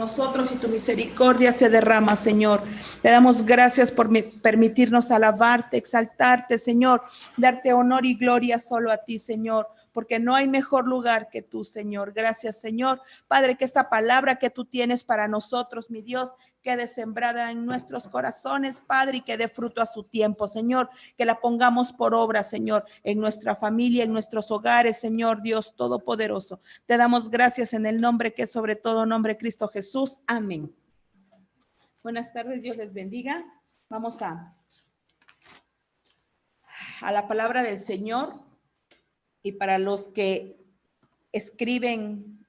nosotros y tu misericordia se derrama, Señor. Te damos gracias por permitirnos alabarte, exaltarte, Señor, darte honor y gloria solo a ti, Señor, porque no hay mejor lugar que tú, Señor. Gracias, Señor. Padre, que esta palabra que tú tienes para nosotros, mi Dios, quede sembrada en nuestros corazones, Padre, y que dé fruto a su tiempo, Señor, que la pongamos por obra, Señor, en nuestra familia, en nuestros hogares, Señor Dios Todopoderoso. Te damos gracias en el nombre que es sobre todo nombre, Cristo Jesús. Amén. Buenas tardes, Dios les bendiga. Vamos a la palabra del Señor, y para los que escriben,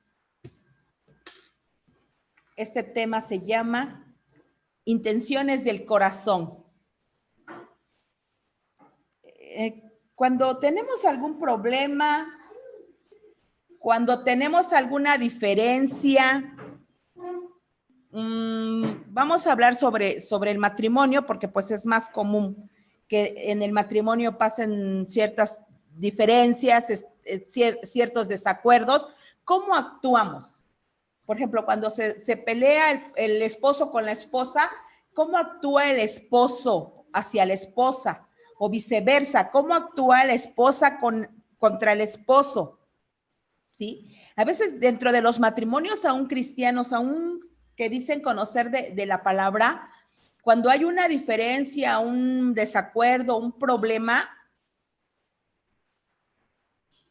este tema se llama Intenciones del Corazón. Cuando tenemos algún problema, cuando tenemos alguna diferencia, vamos a hablar sobre el matrimonio, porque pues es más común que en el matrimonio pasen ciertas diferencias, ciertos desacuerdos. ¿Cómo actuamos? Por ejemplo, cuando se pelea el esposo con la esposa, ¿cómo actúa el esposo hacia la esposa? O viceversa, ¿cómo actúa la esposa contra el esposo? ¿Sí? A veces dentro de los matrimonios, aún cristianos, aún que dicen conocer de la palabra, cuando hay una diferencia, un desacuerdo, un problema,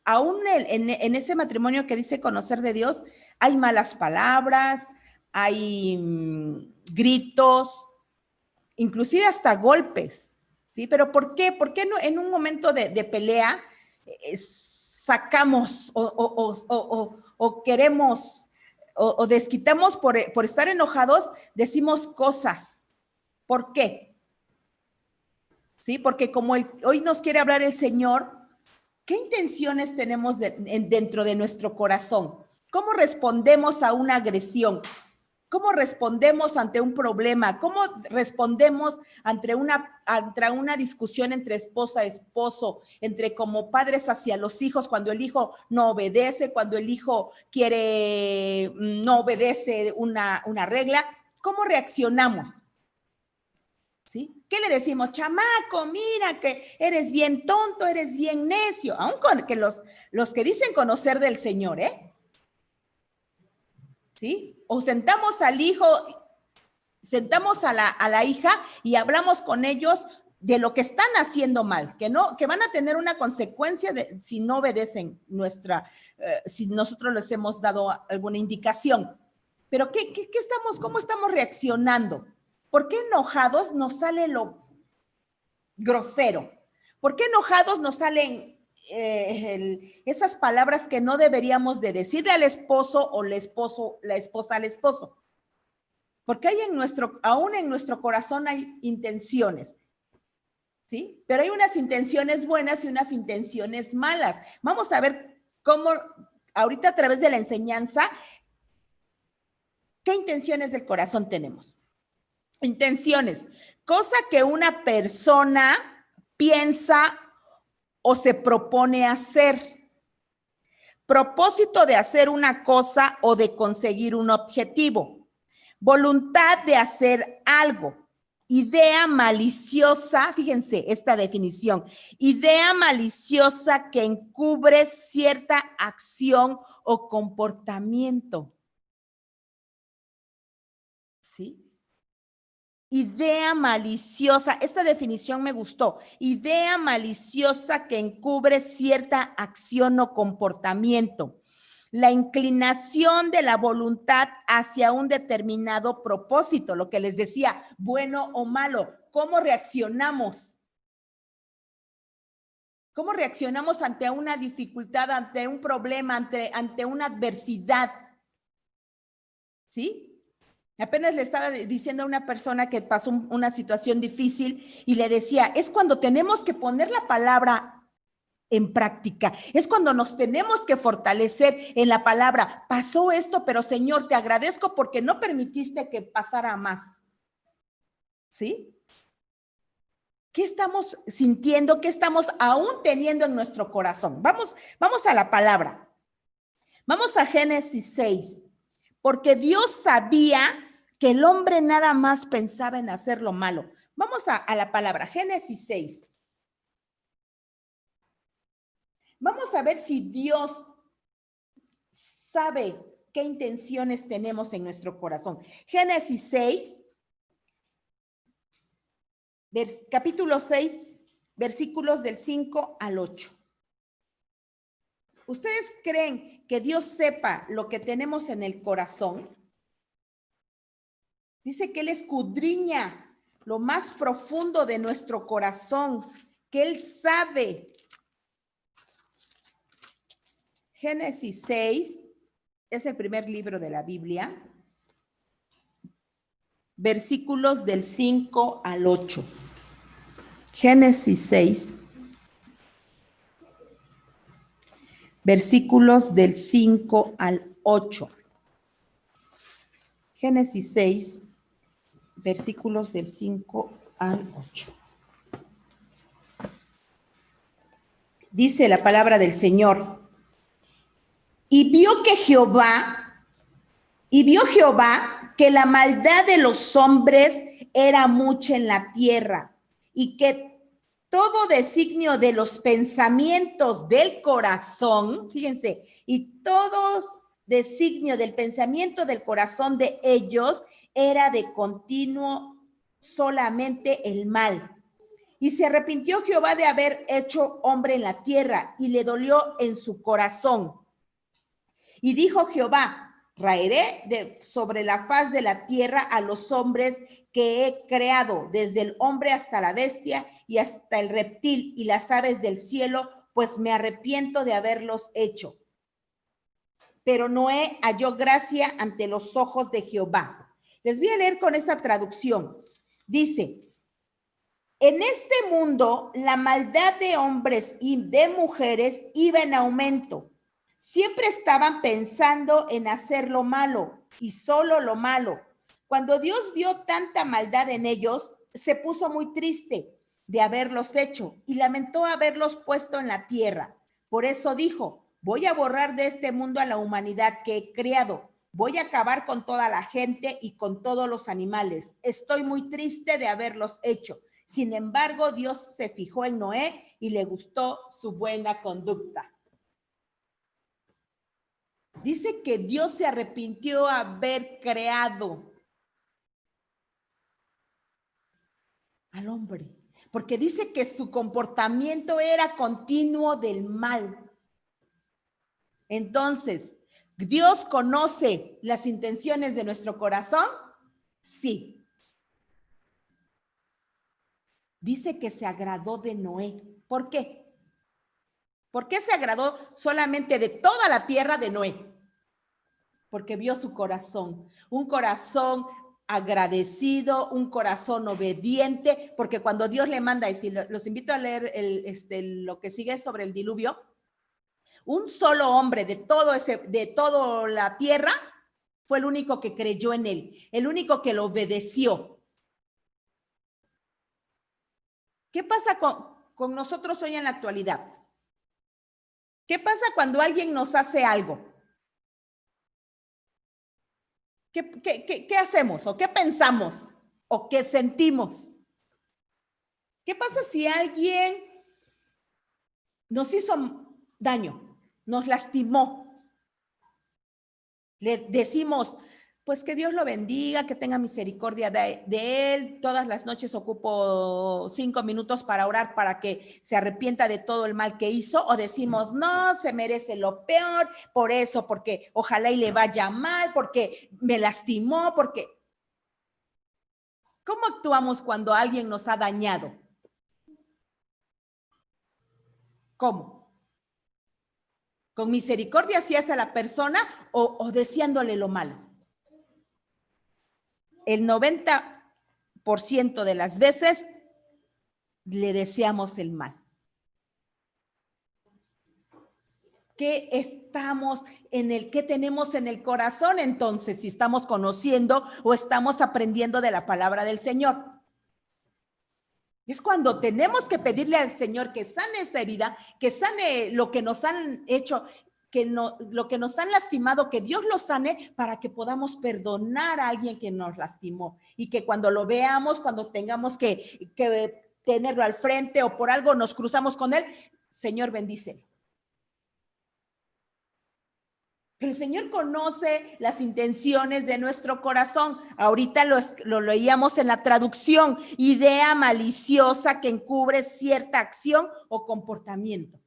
aún en ese matrimonio que dice conocer de Dios, hay malas palabras, hay gritos, inclusive hasta golpes, ¿sí? Pero ¿por qué? ¿Por qué no en un momento de pelea sacamos o queremos o desquitamos por estar enojados, decimos cosas? ¿Por qué? ¿Sí? Porque como hoy nos quiere hablar el Señor, ¿qué intenciones tenemos dentro de nuestro corazón? ¿Cómo respondemos a una agresión? ¿Cómo respondemos ante un problema? ¿Cómo respondemos ante una discusión entre esposa y esposo, entre como padres hacia los hijos, cuando el hijo no obedece, cuando el hijo no obedece una regla? ¿Cómo reaccionamos? ¿Sí? ¿Qué le decimos? Chamaco, mira que eres bien tonto, eres bien necio, aun con que los que dicen conocer del Señor, ¿sí? O sentamos al hijo, sentamos a la hija y hablamos con ellos de lo que están haciendo mal, que van a tener una consecuencia si no obedecen si nosotros les hemos dado alguna indicación. Pero ¿cómo estamos reaccionando? ¿Por qué enojados nos sale lo grosero? ¿Por qué enojados nos salen esas palabras que no deberíamos de decirle al esposo o la esposa al esposo? Porque aún en nuestro corazón hay intenciones, ¿sí? Pero hay unas intenciones buenas y unas intenciones malas. Vamos a ver cómo, ahorita a través de la enseñanza, ¿qué intenciones del corazón tenemos? Intenciones, cosa que una persona piensa o se propone hacer. Propósito de hacer una cosa o de conseguir un objetivo. Voluntad de hacer algo. Idea maliciosa, fíjense esta definición, idea maliciosa que encubre cierta acción o comportamiento. ¿Sí? Idea maliciosa, esta definición me gustó. Idea maliciosa que encubre cierta acción o comportamiento. La inclinación de la voluntad hacia un determinado propósito, lo que les decía, bueno o malo. ¿Cómo reaccionamos? ¿Cómo reaccionamos ante una dificultad, ante un problema, ante una adversidad? ¿Sí? Apenas le estaba diciendo a una persona que pasó una situación difícil y le decía, es cuando tenemos que poner la palabra en práctica, es cuando nos tenemos que fortalecer en la palabra. Pasó esto, pero Señor, te agradezco porque no permitiste que pasara más. ¿Sí? ¿Qué estamos sintiendo? ¿Qué estamos aún teniendo en nuestro corazón? Vamos a la palabra. Vamos a Génesis 6. porque Dios sabía que el hombre nada más pensaba en hacer lo malo. Vamos a la palabra, Génesis 6. Vamos a ver si Dios sabe qué intenciones tenemos en nuestro corazón. Génesis 6, capítulo 6, versículos del 5 al 8. ¿Ustedes creen que Dios sepa lo que tenemos en el corazón? Dice que Él escudriña lo más profundo de nuestro corazón, que Él sabe. Génesis 6 es el primer libro de la Biblia, versículos del 5 al 8. Génesis 6, versículos del 5 al 8. Génesis 6, versículos del 5 al 8. Dice la palabra del Señor. Y vio Jehová que la maldad de los hombres era mucha en la tierra, y que todo designio de los pensamientos del corazón, fíjense, y todo designio del pensamiento del corazón de ellos era de continuo solamente el mal. Y se arrepintió Jehová de haber hecho hombre en la tierra, y le dolió en su corazón. Y dijo Jehová: raeré sobre la faz de la tierra a los hombres que he creado, desde el hombre hasta la bestia y hasta el reptil y las aves del cielo, pues me arrepiento de haberlos hecho. Pero Noé halló gracia ante los ojos de Jehová. Les voy a leer con esta traducción. Dice: en este mundo la maldad de hombres y de mujeres iba en aumento. Siempre estaban pensando en hacer lo malo y solo lo malo. Cuando Dios vio tanta maldad en ellos, se puso muy triste de haberlos hecho y lamentó haberlos puesto en la tierra. Por eso dijo: voy a borrar de este mundo a la humanidad que he creado. Voy a acabar con toda la gente y con todos los animales. Estoy muy triste de haberlos hecho. Sin embargo, Dios se fijó en Noé y le gustó su buena conducta. Dice que Dios se arrepintió de haber creado al hombre, porque dice que su comportamiento era continuo del mal. Entonces, ¿Dios conoce las intenciones de nuestro corazón? Sí. Dice que se agradó de Noé. ¿Por qué? ¿Por qué se agradó solamente de toda la tierra de Noé? Porque vio su corazón, un corazón agradecido, un corazón obediente, porque cuando Dios le manda, y si los invito a leer lo que sigue sobre el diluvio, un solo hombre de toda la tierra fue el único que creyó en él, el único que lo obedeció. ¿Qué pasa con nosotros hoy en la actualidad? ¿Qué pasa cuando alguien nos hace algo? ¿Qué hacemos? ¿O qué pensamos? ¿O qué sentimos? ¿Qué pasa si alguien nos hizo daño, nos lastimó? Le decimos: pues que Dios lo bendiga, que tenga misericordia de él. Todas las noches ocupo 5 minutos para orar para que se arrepienta de todo el mal que hizo. O decimos: no, se merece lo peor, por eso, porque ojalá y le vaya mal, porque me lastimó, porque... ¿Cómo actuamos cuando alguien nos ha dañado? ¿Cómo? ¿Con misericordia hacia la persona o deseándole lo malo? El 90% de las veces le deseamos el mal. ¿Qué tenemos en el corazón entonces? Si estamos conociendo o estamos aprendiendo de la palabra del Señor. Es cuando tenemos que pedirle al Señor que sane esa herida, que sane lo que nos han hecho. lo que nos han lastimado, que Dios lo sane para que podamos perdonar a alguien que nos lastimó y que cuando lo veamos, cuando tengamos que tenerlo al frente o por algo nos cruzamos con él, Señor, bendícelo. Pero el Señor conoce las intenciones de nuestro corazón. Ahorita lo leíamos en la traducción, idea maliciosa que encubre cierta acción o comportamiento.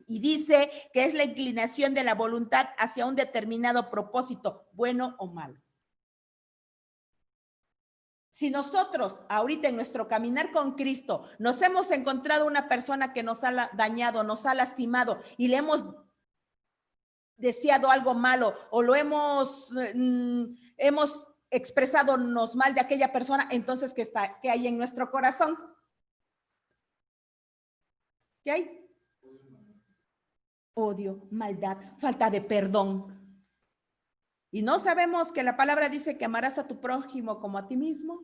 Y dice que es la inclinación de la voluntad hacia un determinado propósito, bueno o malo. Si nosotros ahorita en nuestro caminar con Cristo nos hemos encontrado una persona que nos ha dañado, nos ha lastimado y le hemos deseado algo malo o lo hemos expresado mal de aquella persona, entonces ¿qué hay en nuestro corazón? ¿Qué hay? Odio, maldad, falta de perdón. Y no sabemos que la palabra dice que amarás a tu prójimo como a ti mismo.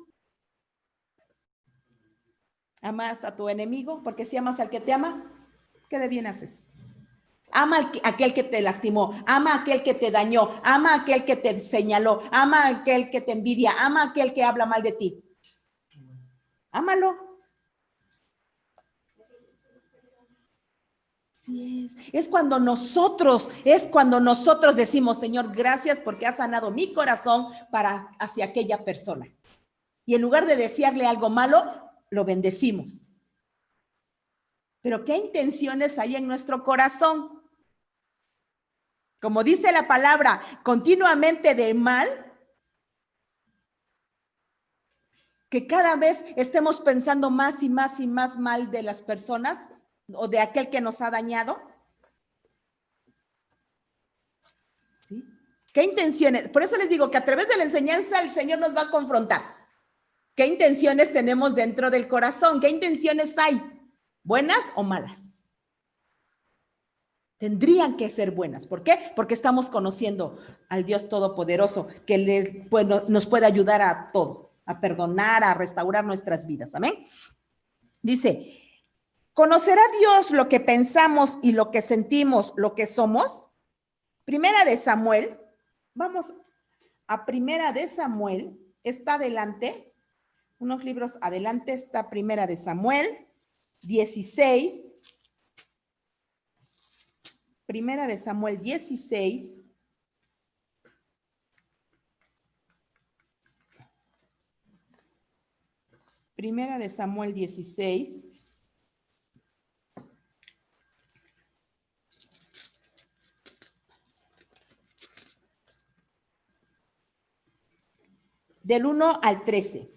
Amas a tu enemigo, porque si amas al que te ama, ¿qué de bien haces? Ama a aquel que te lastimó, ama a aquel que te dañó, ama a aquel que te señaló, ama a aquel que te envidia, ama a aquel que habla mal de ti. Ámalo. Sí, es cuando nosotros decimos, Señor, gracias porque has sanado mi corazón hacia aquella persona. Y en lugar de desearle algo malo, lo bendecimos. Pero ¿qué intenciones hay en nuestro corazón? Como dice la palabra, continuamente de mal, que cada vez estemos pensando más y más y más mal de las personas o de aquel que nos ha dañado. ¿Sí? ¿Qué intenciones? Por eso les digo que a través de la enseñanza el Señor nos va a confrontar. ¿Qué intenciones tenemos dentro del corazón? ¿Qué intenciones hay? ¿Buenas o malas? Tendrían que ser buenas. ¿Por qué? Porque estamos conociendo al Dios Todopoderoso que nos puede ayudar a todo, a perdonar, a restaurar nuestras vidas. Amén. Dice, ¿conocerá Dios lo que pensamos y lo que sentimos, lo que somos? Primera de Samuel, vamos a Primera de Samuel, está adelante, unos libros adelante está Primera de Samuel, 16. Primera de Samuel 16. Primera de Samuel 16. Del 1 al 13.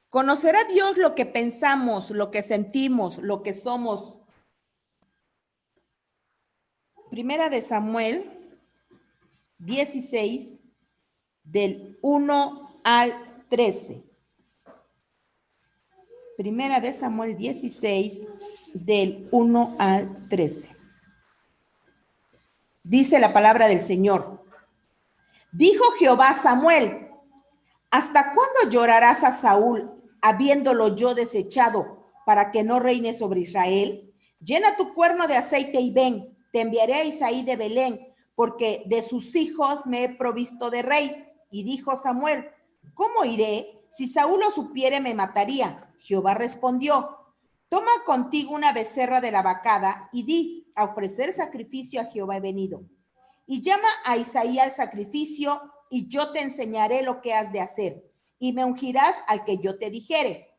¿Conocerá Dios lo que pensamos, lo que sentimos, lo que somos? Primera de Samuel 16, del 1 al 13. Primera de Samuel 16, del 1 al 13. Dice la palabra del Señor. Dijo Jehová a Samuel, ¿hasta cuándo llorarás a Saúl, habiéndolo yo desechado, para que no reine sobre Israel? Llena tu cuerno de aceite y ven, te enviaré a Isaí de Belén, porque de sus hijos me he provisto de rey. Y dijo Samuel, ¿cómo iré? Si Saúl lo supiere, me mataría. Jehová respondió, toma contigo una becerra de la vacada y di, a ofrecer sacrificio a Jehová he venido. Y llama a Isaí al sacrificio, y yo te enseñaré lo que has de hacer, y me ungirás al que yo te dijere.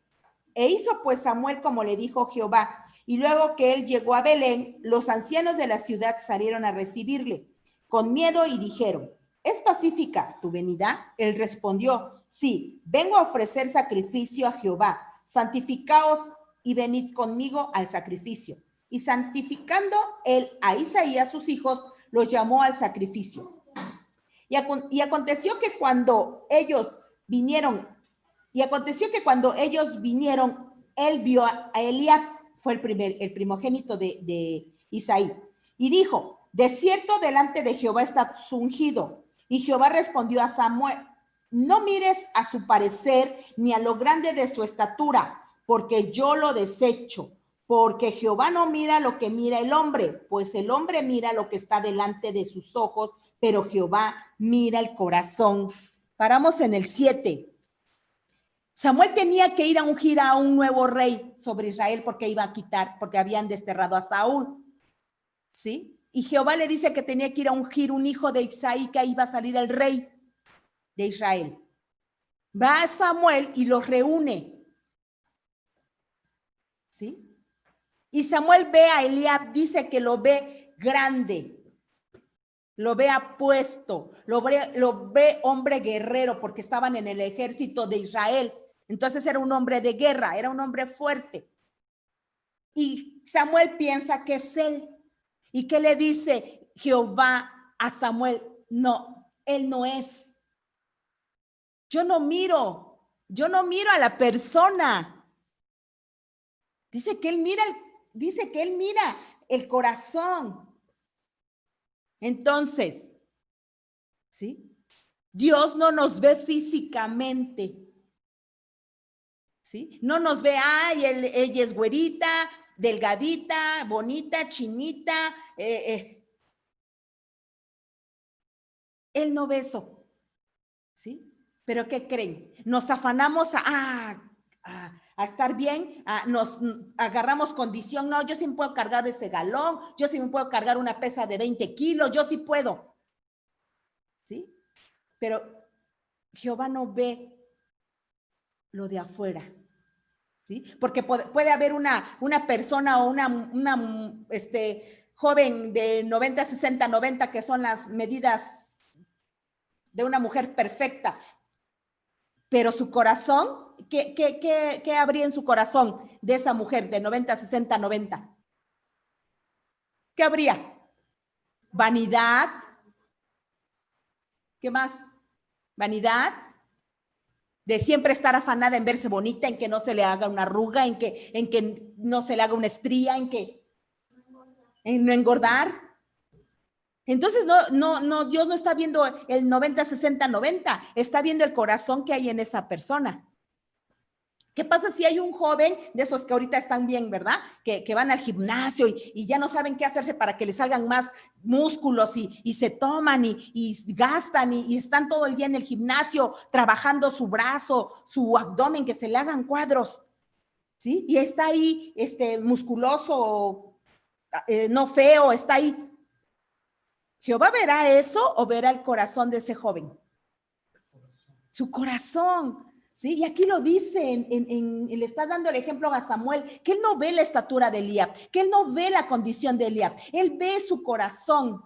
E hizo pues Samuel como le dijo Jehová, y luego que él llegó a Belén, los ancianos de la ciudad salieron a recibirle, con miedo, y dijeron, ¿es pacífica tu venida? Él respondió, sí, vengo a ofrecer sacrificio a Jehová, santificaos y venid conmigo al sacrificio. Y santificando él a Isaí y a sus hijos, los llamó al sacrificio. Y aconteció que cuando ellos vinieron, él vio a Eliab, fue el primogénito de Isaí, y dijo, de cierto delante de Jehová está su ungido. Y Jehová respondió a Samuel, no mires a su parecer ni a lo grande de su estatura, porque yo lo desecho, porque Jehová no mira lo que mira el hombre, pues el hombre mira lo que está delante de sus ojos, pero Jehová mira el corazón. Paramos en el 7. Samuel tenía que ir a ungir a un nuevo rey sobre Israel porque iba a quitar, porque habían desterrado a Saúl, ¿sí? Y Jehová le dice que tenía que ir a ungir un hijo de Isaí, que iba a salir el rey de Israel. Va a Samuel y los reúne, ¿sí? Y Samuel ve a Eliab, dice que lo ve grande, lo ve apuesto, lo ve hombre guerrero, porque estaban en el ejército de Israel. Entonces era un hombre de guerra, era un hombre fuerte. Y Samuel piensa que es él. ¿Y qué le dice Jehová a Samuel? No, él no es. Yo no miro a la persona. Dice que él mira el corazón. Entonces, ¿sí? Dios no nos ve físicamente. ¿Sí? No nos ve, ay, ella es güerita, delgadita, bonita, chinita. Él no ve eso. ¿Sí? Pero ¿qué creen? Nos afanamos a estar bien, nos agarramos condición. No, yo sí me puedo cargar ese galón, yo sí me puedo cargar una pesa de 20 kilos, yo sí puedo. ¿Sí? Pero Jehová no ve lo de afuera. ¿Sí? Porque puede haber una persona o una joven de 90, 60, 90, que son las medidas de una mujer perfecta, pero su corazón, ¿qué habría en su corazón de esa mujer de 90, 60, 90? ¿Qué habría? Vanidad. ¿Qué más? Vanidad. De siempre estar afanada en verse bonita, en que no se le haga una arruga, en que no se le haga una estría, en no engordar. Entonces, no, Dios no está viendo el 90, 60, 90, está viendo el corazón que hay en esa persona. ¿Qué pasa si hay un joven de esos que ahorita están bien, verdad? Que van al gimnasio y ya no saben qué hacerse para que les salgan más músculos y se toman y gastan y están todo el día en el gimnasio trabajando su brazo, su abdomen, que se le hagan cuadros, ¿sí? Y está ahí musculoso, no feo, está ahí. ¿Jehová verá eso o verá el corazón de ese joven? Su corazón. ¿Sí? Y aquí lo dice, le está dando el ejemplo a Samuel, que él no ve la estatura de Eliab, que él no ve la condición de Eliab, él ve su corazón.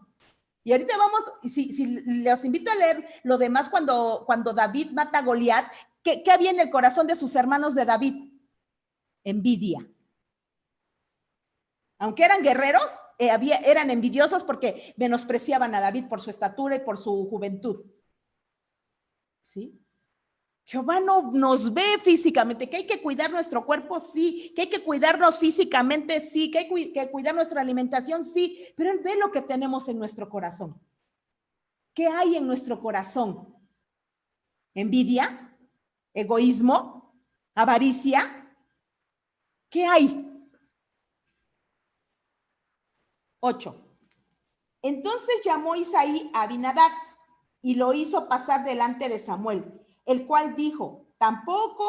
Y ahorita vamos, si les invito a leer lo demás cuando David mata a Goliat, ¿qué había en el corazón de sus hermanos de David? Envidia. Aunque eran guerreros, eran envidiosos porque menospreciaban a David por su estatura y por su juventud. ¿Sí? Jehová no nos ve físicamente, que hay que cuidar nuestro cuerpo, sí, que hay que cuidarnos físicamente, sí, que hay que cuidar nuestra alimentación, sí, pero Él ve lo que tenemos en nuestro corazón. ¿Qué hay en nuestro corazón? ¿Envidia? ¿Egoísmo? ¿Avaricia? ¿Qué hay? 8. Entonces llamó Isaí a Abinadab y lo hizo pasar delante de Samuel, el cual dijo, tampoco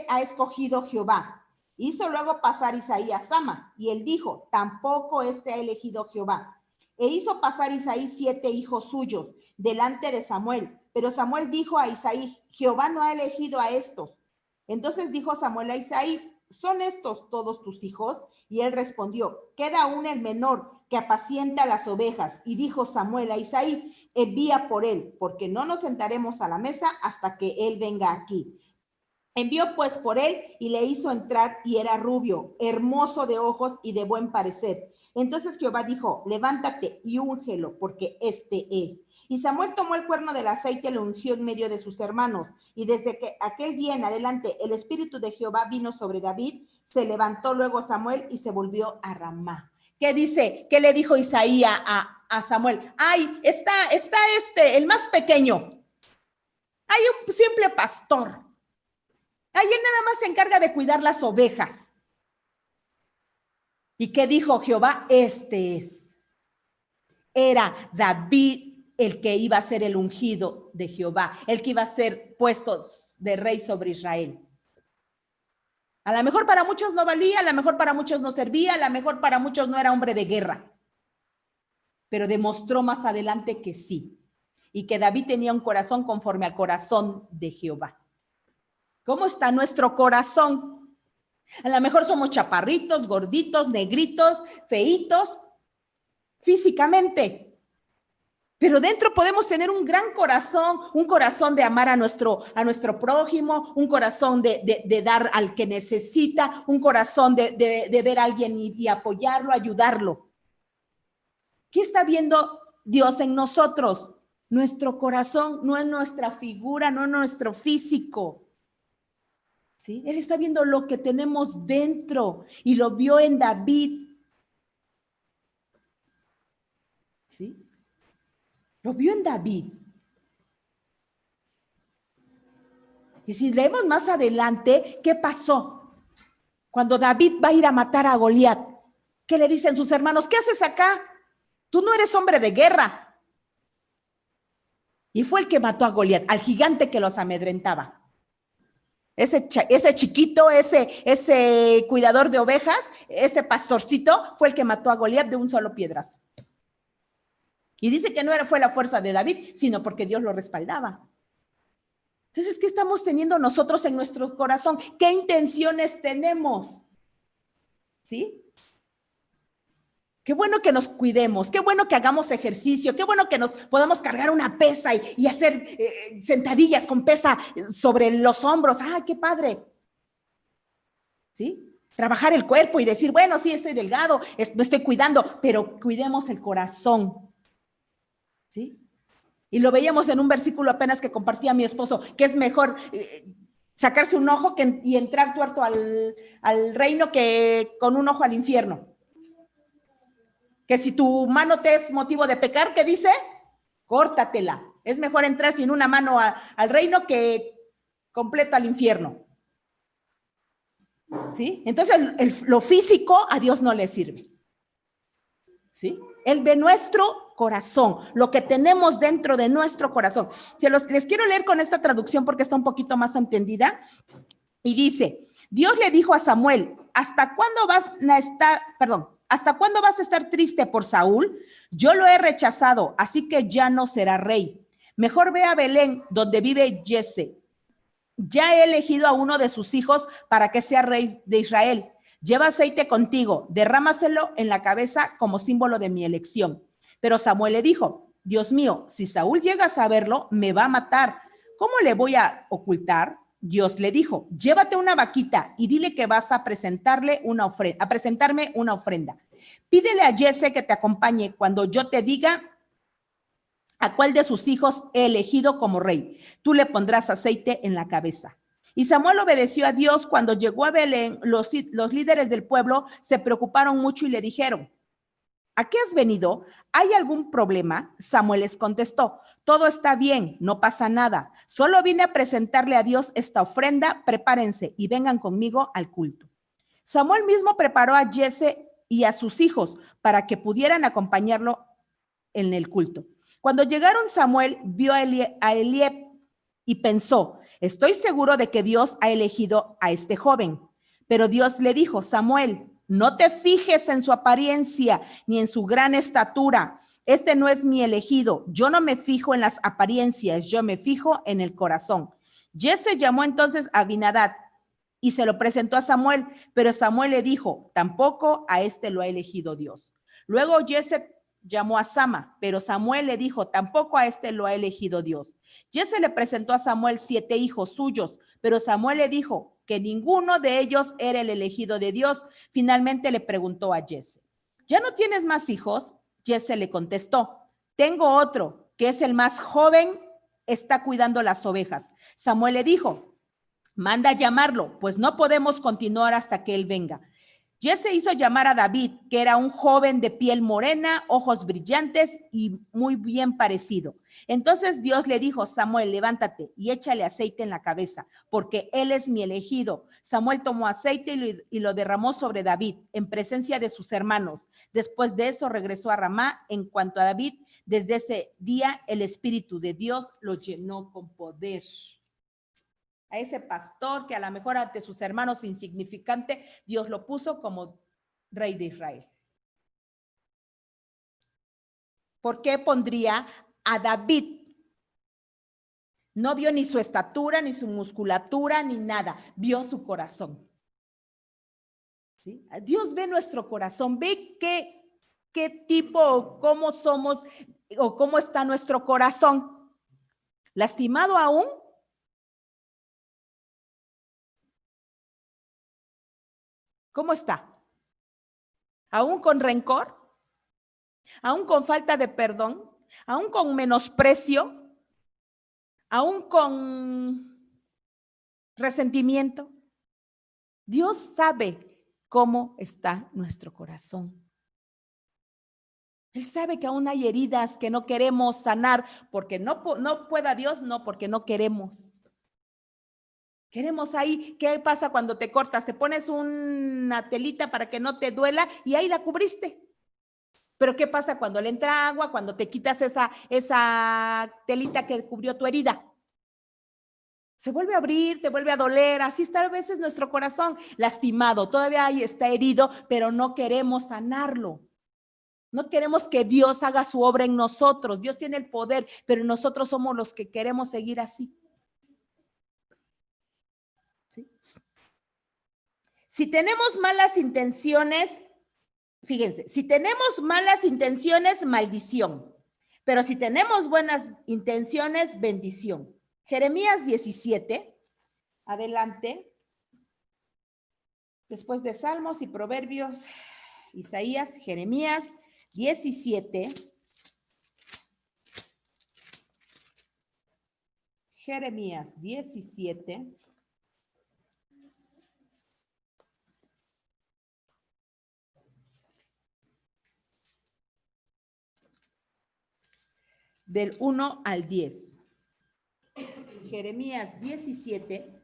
ha escogido Jehová. Hizo luego pasar Isaí a Sama, y él dijo, tampoco ha elegido Jehová. E hizo pasar Isaí 7 hijos suyos delante de Samuel, pero Samuel dijo a Isaí, Jehová no ha elegido a estos. Entonces dijo Samuel a Isaí, ¿son estos todos tus hijos? Y él respondió, queda aún el menor, que apacienta las ovejas. Y dijo Samuel a Isaí, envía por él, porque no nos sentaremos a la mesa hasta que él venga aquí. Envió pues por él y le hizo entrar, y era rubio, hermoso de ojos y de buen parecer. Entonces Jehová dijo, levántate y úngelo, porque este es. Y Samuel tomó el cuerno del aceite y lo ungió en medio de sus hermanos. Y desde que aquel día en adelante el espíritu de Jehová vino sobre David, se levantó luego Samuel y se volvió a Ramá. ¿Qué dice? ¿Qué le dijo Isaí a Samuel? Ay, está el más pequeño. Hay un simple pastor. Ahí él nada más se encarga de cuidar las ovejas. ¿Y qué dijo Jehová? Este es. Era David el que iba a ser el ungido de Jehová, el que iba a ser puesto de rey sobre Israel. A lo mejor para muchos no valía, a lo mejor para muchos no servía, a lo mejor para muchos no era hombre de guerra, pero demostró más adelante que sí, y que David tenía un corazón conforme al corazón de Jehová. ¿Cómo está nuestro corazón? A lo mejor somos chaparritos, gorditos, negritos, feitos, físicamente, pero dentro podemos tener un gran corazón, un corazón de amar a nuestro prójimo, un corazón de dar al que necesita, un corazón de ver a alguien y apoyarlo, ayudarlo. ¿Qué está viendo Dios en nosotros? Nuestro corazón, no es nuestra figura, no es nuestro físico. ¿Sí? Él está viendo lo que tenemos dentro y lo vio en David. ¿Sí? Lo vio en David. Y si leemos más adelante, ¿qué pasó? Cuando David va a ir a matar a Goliat, ¿qué le dicen sus hermanos? ¿Qué haces acá? Tú no eres hombre de guerra. Y fue el que mató a Goliat, al gigante que los amedrentaba. Ese chiquito, ese cuidador de ovejas, ese pastorcito, fue el que mató a Goliat de un solo piedrazo. Y dice que no fue la fuerza de David, sino porque Dios lo respaldaba. Entonces, ¿qué estamos teniendo nosotros en nuestro corazón? ¿Qué intenciones tenemos? ¿Sí? Qué bueno que nos cuidemos, qué bueno que hagamos ejercicio, qué bueno que nos podamos cargar una pesa y hacer sentadillas con pesa sobre los hombros. ¡Ah, qué padre! ¿Sí? Trabajar el cuerpo y decir, bueno, sí, estoy delgado, me estoy cuidando, pero cuidemos el corazón. ¿Sí? Y lo veíamos en un versículo apenas que compartía mi esposo, que es mejor sacarse un ojo y entrar tuerto al reino que con un ojo al infierno. Que si tu mano te es motivo de pecar, ¿qué dice? Córtatela. Es mejor entrar sin una mano al reino que completo al infierno. ¿Sí? Entonces, lo físico a Dios no le sirve. ¿Sí? Él ve nuestro corazón, lo que tenemos dentro de nuestro corazón. Les quiero leer con esta traducción porque está un poquito más entendida. Y dice, Dios le dijo a Samuel, ¿hasta cuándo vas a estar triste por Saúl? Yo lo he rechazado, así que ya no será rey. Mejor ve a Belén, donde vive Jesse. Ya he elegido a uno de sus hijos para que sea rey de Israel. Lleva aceite contigo, derrámaselo en la cabeza como símbolo de mi elección. Pero Samuel le dijo, Dios mío, si Saúl llega a saberlo, me va a matar. ¿Cómo le voy a ocultar? Dios le dijo, llévate una vaquita y dile que vas a presentarme una ofrenda. Pídele a Jesse que te acompañe cuando yo te diga a cuál de sus hijos he elegido como rey. Tú le pondrás aceite en la cabeza. Y Samuel obedeció a Dios. Cuando llegó a Belén, los líderes del pueblo se preocuparon mucho y le dijeron, ¿a qué has venido? ¿Hay algún problema? Samuel les contestó, todo está bien, no pasa nada. Solo vine a presentarle a Dios esta ofrenda, prepárense y vengan conmigo al culto. Samuel mismo preparó a Jesse y a sus hijos para que pudieran acompañarlo en el culto. Cuando llegaron, Samuel vio a Eliab y pensó, estoy seguro de que Dios ha elegido a este joven. Pero Dios le dijo, Samuel, no te fijes en su apariencia ni en su gran estatura. Este no es mi elegido. Yo no me fijo en las apariencias, yo me fijo en el corazón. Jesse llamó entonces a Abinadab y se lo presentó a Samuel, pero Samuel le dijo, tampoco a este lo ha elegido Dios. Luego Jesse llamó a Sama, pero Samuel le dijo, tampoco a este lo ha elegido Dios. Jesse le presentó a Samuel 7 hijos suyos, pero Samuel le dijo que ninguno de ellos era el elegido de Dios. Finalmente le preguntó a Jesse, ¿ya no tienes más hijos? Jesse le contestó, tengo otro, que es el más joven, está cuidando las ovejas. Samuel le dijo, manda a llamarlo, pues no podemos continuar hasta que él venga. Jesse hizo llamar a David, que era un joven de piel morena, ojos brillantes y muy bien parecido. Entonces Dios le dijo: Samuel, levántate y échale aceite en la cabeza, porque él es mi elegido. Samuel tomó aceite y lo derramó sobre David, en presencia de sus hermanos. Después de eso regresó a Ramá. En cuanto a David, desde ese día el Espíritu de Dios lo llenó con poder. A ese pastor que a lo mejor ante sus hermanos insignificante, Dios lo puso como rey de Israel. ¿Por qué pondría a David? No vio ni su estatura, ni su musculatura, ni nada. Vio su corazón. ¿Sí? Dios ve nuestro corazón, ve qué tipo o cómo somos o cómo está nuestro corazón. ¿Lastimado aún? ¿Cómo está? ¿Aún con rencor? ¿Aún con falta de perdón? ¿Aún con menosprecio? ¿Aún con resentimiento? Dios sabe cómo está nuestro corazón. Él sabe que aún hay heridas que no queremos sanar porque no pueda Dios, no, porque no queremos. Queremos ahí. ¿Qué pasa cuando te cortas? Te pones una telita para que no te duela y ahí la cubriste. Pero ¿qué pasa cuando le entra agua, cuando te quitas esa telita que cubrió tu herida? Se vuelve a abrir, te vuelve a doler. Así está a veces nuestro corazón lastimado. Todavía ahí está herido, pero no queremos sanarlo. No queremos que Dios haga su obra en nosotros. Dios tiene el poder, pero nosotros somos los que queremos seguir así. ¿Sí? Si tenemos malas intenciones, fíjense, si tenemos malas intenciones, maldición. Pero si tenemos buenas intenciones, bendición. Jeremías 17, adelante. Después de Salmos y Proverbios, Isaías, Jeremías 17. Jeremías 17. Del 1 al 10. Jeremías 17.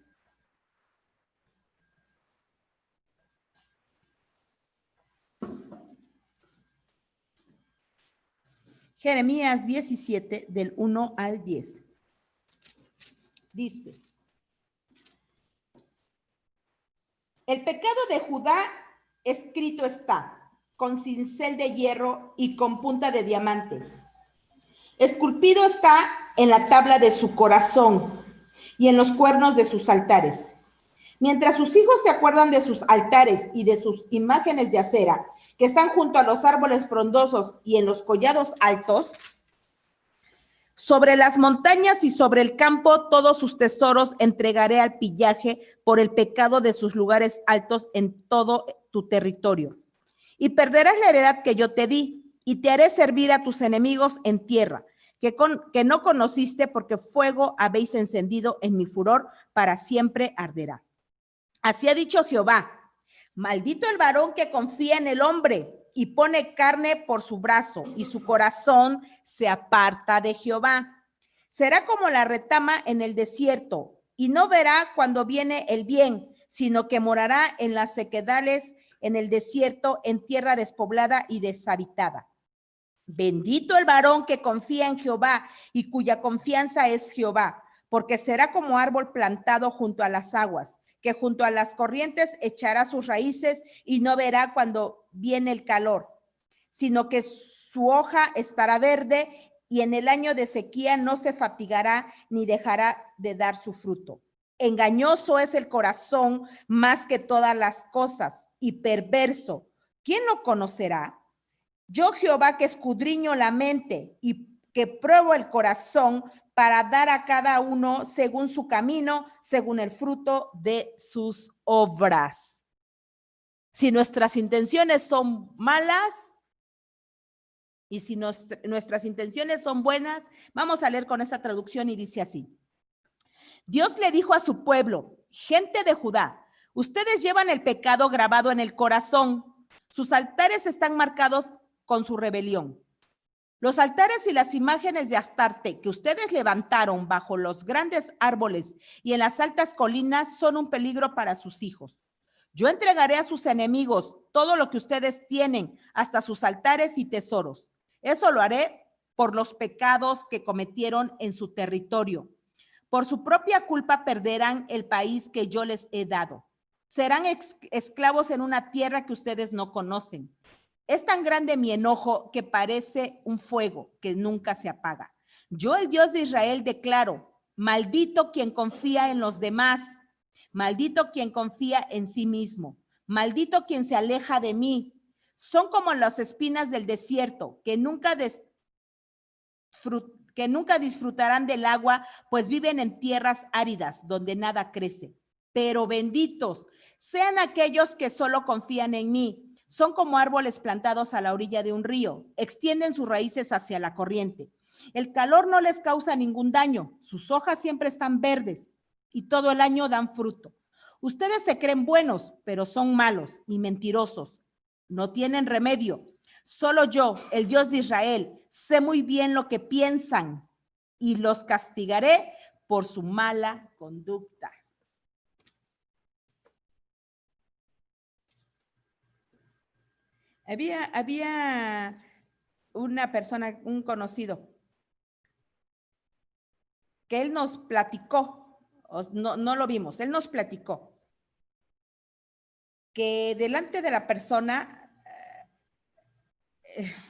Jeremías 17, del 1 al 10. Dice: el pecado de Judá escrito está, con cincel de hierro y con punta de diamante. Esculpido está en la tabla de su corazón y en los cuernos de sus altares. Mientras sus hijos se acuerdan de sus altares y de sus imágenes de acera, que están junto a los árboles frondosos y en los collados altos, sobre las montañas y sobre el campo, todos sus tesoros entregaré al pillaje por el pecado de sus lugares altos en todo tu territorio. Y perderás la heredad que yo te di, y te haré servir a tus enemigos en tierra, que no conociste, porque fuego habéis encendido en mi furor, para siempre arderá. Así ha dicho Jehová: maldito el varón que confía en el hombre y pone carne por su brazo, y su corazón se aparta de Jehová. Será como la retama en el desierto, y no verá cuando viene el bien, sino que morará en las sequedales, en el desierto, en tierra despoblada y deshabitada. Bendito el varón que confía en Jehová y cuya confianza es Jehová, porque será como árbol plantado junto a las aguas, que junto a las corrientes echará sus raíces y no verá cuando viene el calor, sino que su hoja estará verde y en el año de sequía no se fatigará ni dejará de dar su fruto. Engañoso es el corazón más que todas las cosas y perverso. ¿Quién lo conocerá? Yo, Jehová, que escudriño la mente y que pruebo el corazón, para dar a cada uno según su camino, según el fruto de sus obras. Si nuestras intenciones son malas y si nuestras intenciones son buenas, vamos a leer con esta traducción y dice así: Dios le dijo a su pueblo, gente de Judá: Ustedes llevan el pecado grabado en el corazón. Sus altares están marcados con su rebelión. Los altares y las imágenes de Astarte que ustedes levantaron bajo los grandes árboles y en las altas colinas son un peligro para sus hijos. Yo entregaré a sus enemigos todo lo que ustedes tienen, hasta sus altares y tesoros. Eso lo haré por los pecados que cometieron en su territorio. Por su propia culpa perderán el país que yo les he dado. Serán esclavos en una tierra que ustedes no conocen. Es tan grande mi enojo que parece un fuego que nunca se apaga. Yo, el Dios de Israel, declaro, maldito quien confía en los demás, maldito quien confía en sí mismo, maldito quien se aleja de mí. Son como las espinas del desierto, que nunca disfrutarán del agua, pues viven en tierras áridas, donde nada crece. Pero benditos sean aquellos que solo confían en mí. Son como árboles plantados a la orilla de un río, extienden sus raíces hacia la corriente. El calor no les causa ningún daño, sus hojas siempre están verdes y todo el año dan fruto. Ustedes se creen buenos, pero son malos y mentirosos. No tienen remedio. Solo yo, el Dios de Israel, sé muy bien lo que piensan y los castigaré por su mala conducta. Había una persona, un conocido, que él nos platicó, no lo vimos, él nos platicó que delante de la persona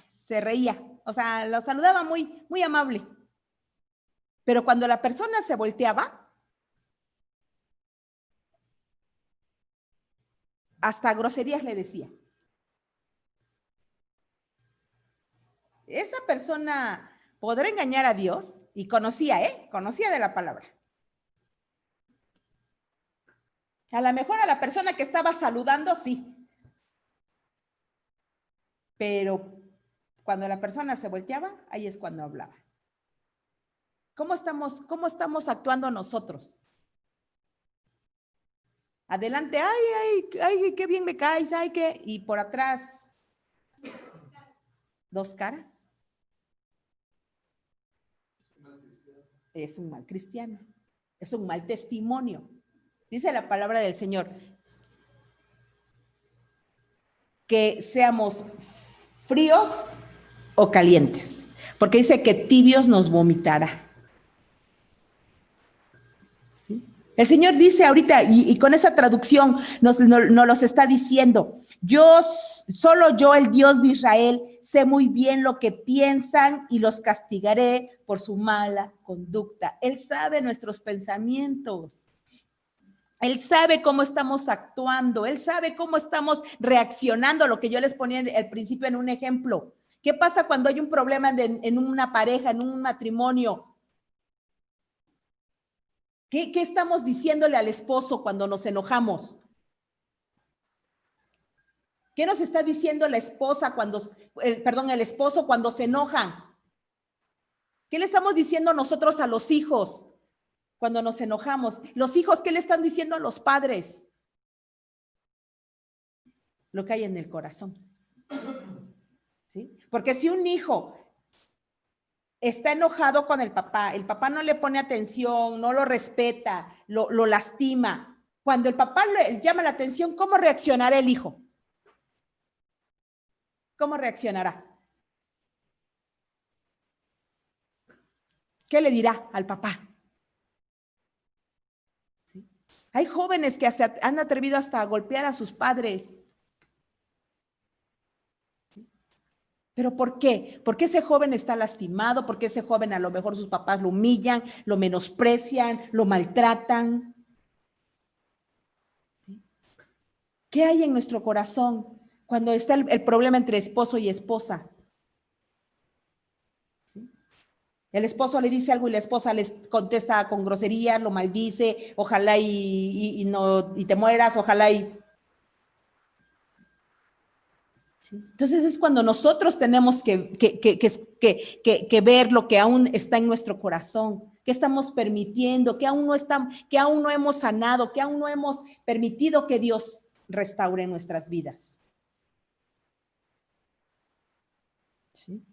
se reía, o sea, lo saludaba muy, muy amable, pero cuando la persona se volteaba, hasta groserías le decía. Esa persona podrá engañar a Dios, y conocía de la palabra. A lo mejor a la persona que estaba saludando, sí. Pero cuando la persona se volteaba, ahí es cuando hablaba. ¿Cómo estamos actuando nosotros? Adelante, ay, qué bien me caes, ay, qué. Y por atrás, dos caras. Es un mal cristiano, es un mal testimonio. Dice la palabra del Señor que seamos fríos o calientes, porque dice que tibios nos vomitará. ¿Sí? El Señor dice ahorita, y con esa traducción nos los está diciendo, solo yo, el Dios de Israel, sé muy bien lo que piensan y los castigaré por su mala conducta. Él sabe nuestros pensamientos. Él sabe cómo estamos actuando, Él sabe cómo estamos reaccionando a lo que yo les ponía al principio en un ejemplo. ¿Qué pasa cuando hay un problema en una pareja, en un matrimonio? ¿Qué estamos diciéndole al esposo cuando nos enojamos? ¿Qué nos está diciendo la esposa el esposo cuando se enoja? ¿Qué le estamos diciendo nosotros a los hijos cuando nos enojamos? Los hijos, ¿qué le están diciendo a los padres? Lo que hay en el corazón. ¿Sí? Porque si un hijo está enojado con el papá no le pone atención, no lo respeta, lo lastima. Cuando el papá le llama la atención, ¿cómo reaccionará el hijo? ¿Cómo reaccionará? ¿Qué le dirá al papá? ¿Sí? Hay jóvenes que han atrevido hasta a golpear a sus padres. ¿Sí? ¿Pero por qué? Porque ese joven está lastimado, porque ese joven a lo mejor sus papás lo humillan, lo menosprecian, lo maltratan. ¿Sí? ¿Qué hay en nuestro corazón cuando está el problema entre esposo y esposa? ¿Sí? El esposo le dice algo y la esposa les contesta con grosería, lo maldice, ojalá y te mueras, ojalá y... ¿Sí? Entonces es cuando nosotros tenemos que ver lo que aún está en nuestro corazón. ¿Qué estamos permitiendo? ¿Qué aún no hemos sanado? ¿Qué aún no hemos permitido que Dios restaure nuestras vidas? ¿Sí?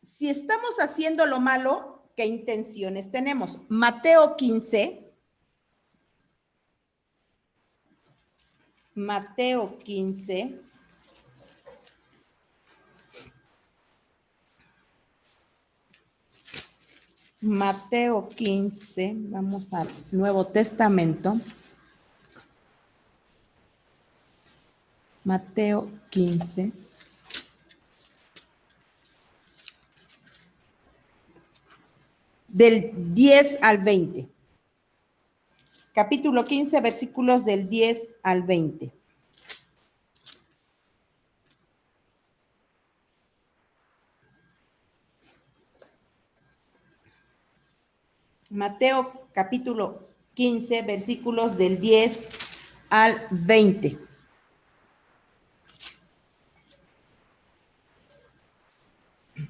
Si estamos haciendo lo malo, ¿qué intenciones tenemos? Mateo 15. Mateo 15. Mateo 15, vamos al Nuevo Testamento. Mateo 15. Del 10 al 20. Capítulo 15, versículos del 10 al 20. Mateo capítulo 15, versículos del 10 al 20.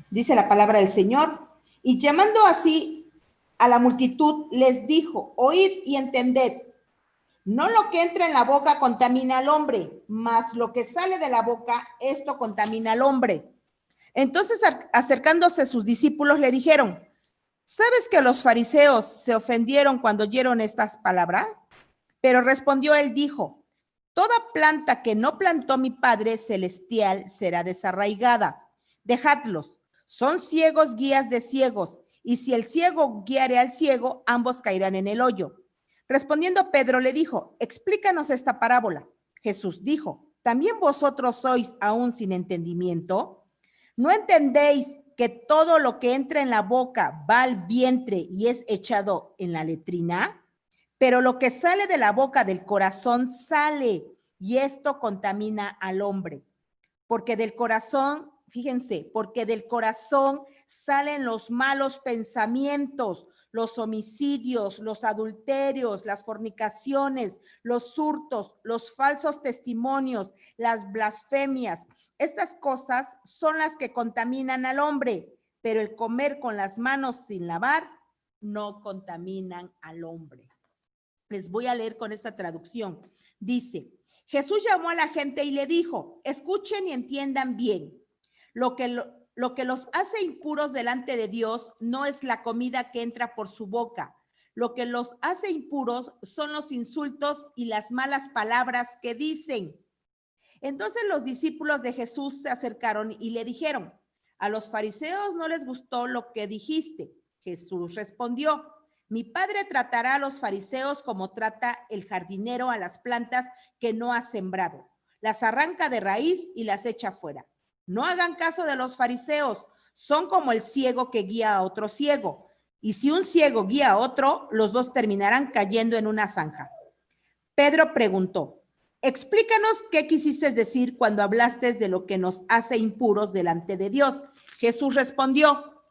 Dice la palabra del Señor, y llamando así a la multitud, les dijo, oíd y entended, no lo que entra en la boca contamina al hombre, mas lo que sale de la boca, esto contamina al hombre. Entonces, acercándose sus discípulos, le dijeron, ¿sabes que los fariseos se ofendieron cuando oyeron estas palabras? Pero respondió él, dijo, toda planta que no plantó mi Padre Celestial será desarraigada. Dejadlos, son ciegos guías de ciegos, y si el ciego guiare al ciego, ambos caerán en el hoyo. Respondiendo Pedro le dijo, explícanos esta parábola. Jesús dijo, ¿también vosotros sois aún sin entendimiento? ¿No entendéis que todo lo que entra en la boca va al vientre y es echado en la letrina? Pero lo que sale de la boca del corazón sale, y esto contamina al hombre. Porque del corazón, fíjense, porque del corazón salen los malos pensamientos, los homicidios, los adulterios, las fornicaciones, los hurtos, los falsos testimonios, las blasfemias. Estas cosas son las que contaminan al hombre, pero el comer con las manos sin lavar no contaminan al hombre. Les voy a leer con esta traducción. Dice, Jesús llamó a la gente y le dijo, escuchen y entiendan bien. Lo que los hace impuros delante de Dios no es la comida que entra por su boca. Lo que los hace impuros son los insultos y las malas palabras que dicen. Entonces los discípulos de Jesús se acercaron y le dijeron, a los fariseos no les gustó lo que dijiste. Jesús respondió, mi Padre tratará a los fariseos como trata el jardinero a las plantas que no ha sembrado. Las arranca de raíz y las echa fuera. No hagan caso de los fariseos, son como el ciego que guía a otro ciego. Y si un ciego guía a otro, los dos terminarán cayendo en una zanja. Pedro preguntó, explícanos qué quisiste decir cuando hablaste de lo que nos hace impuros delante de Dios. Jesús respondió,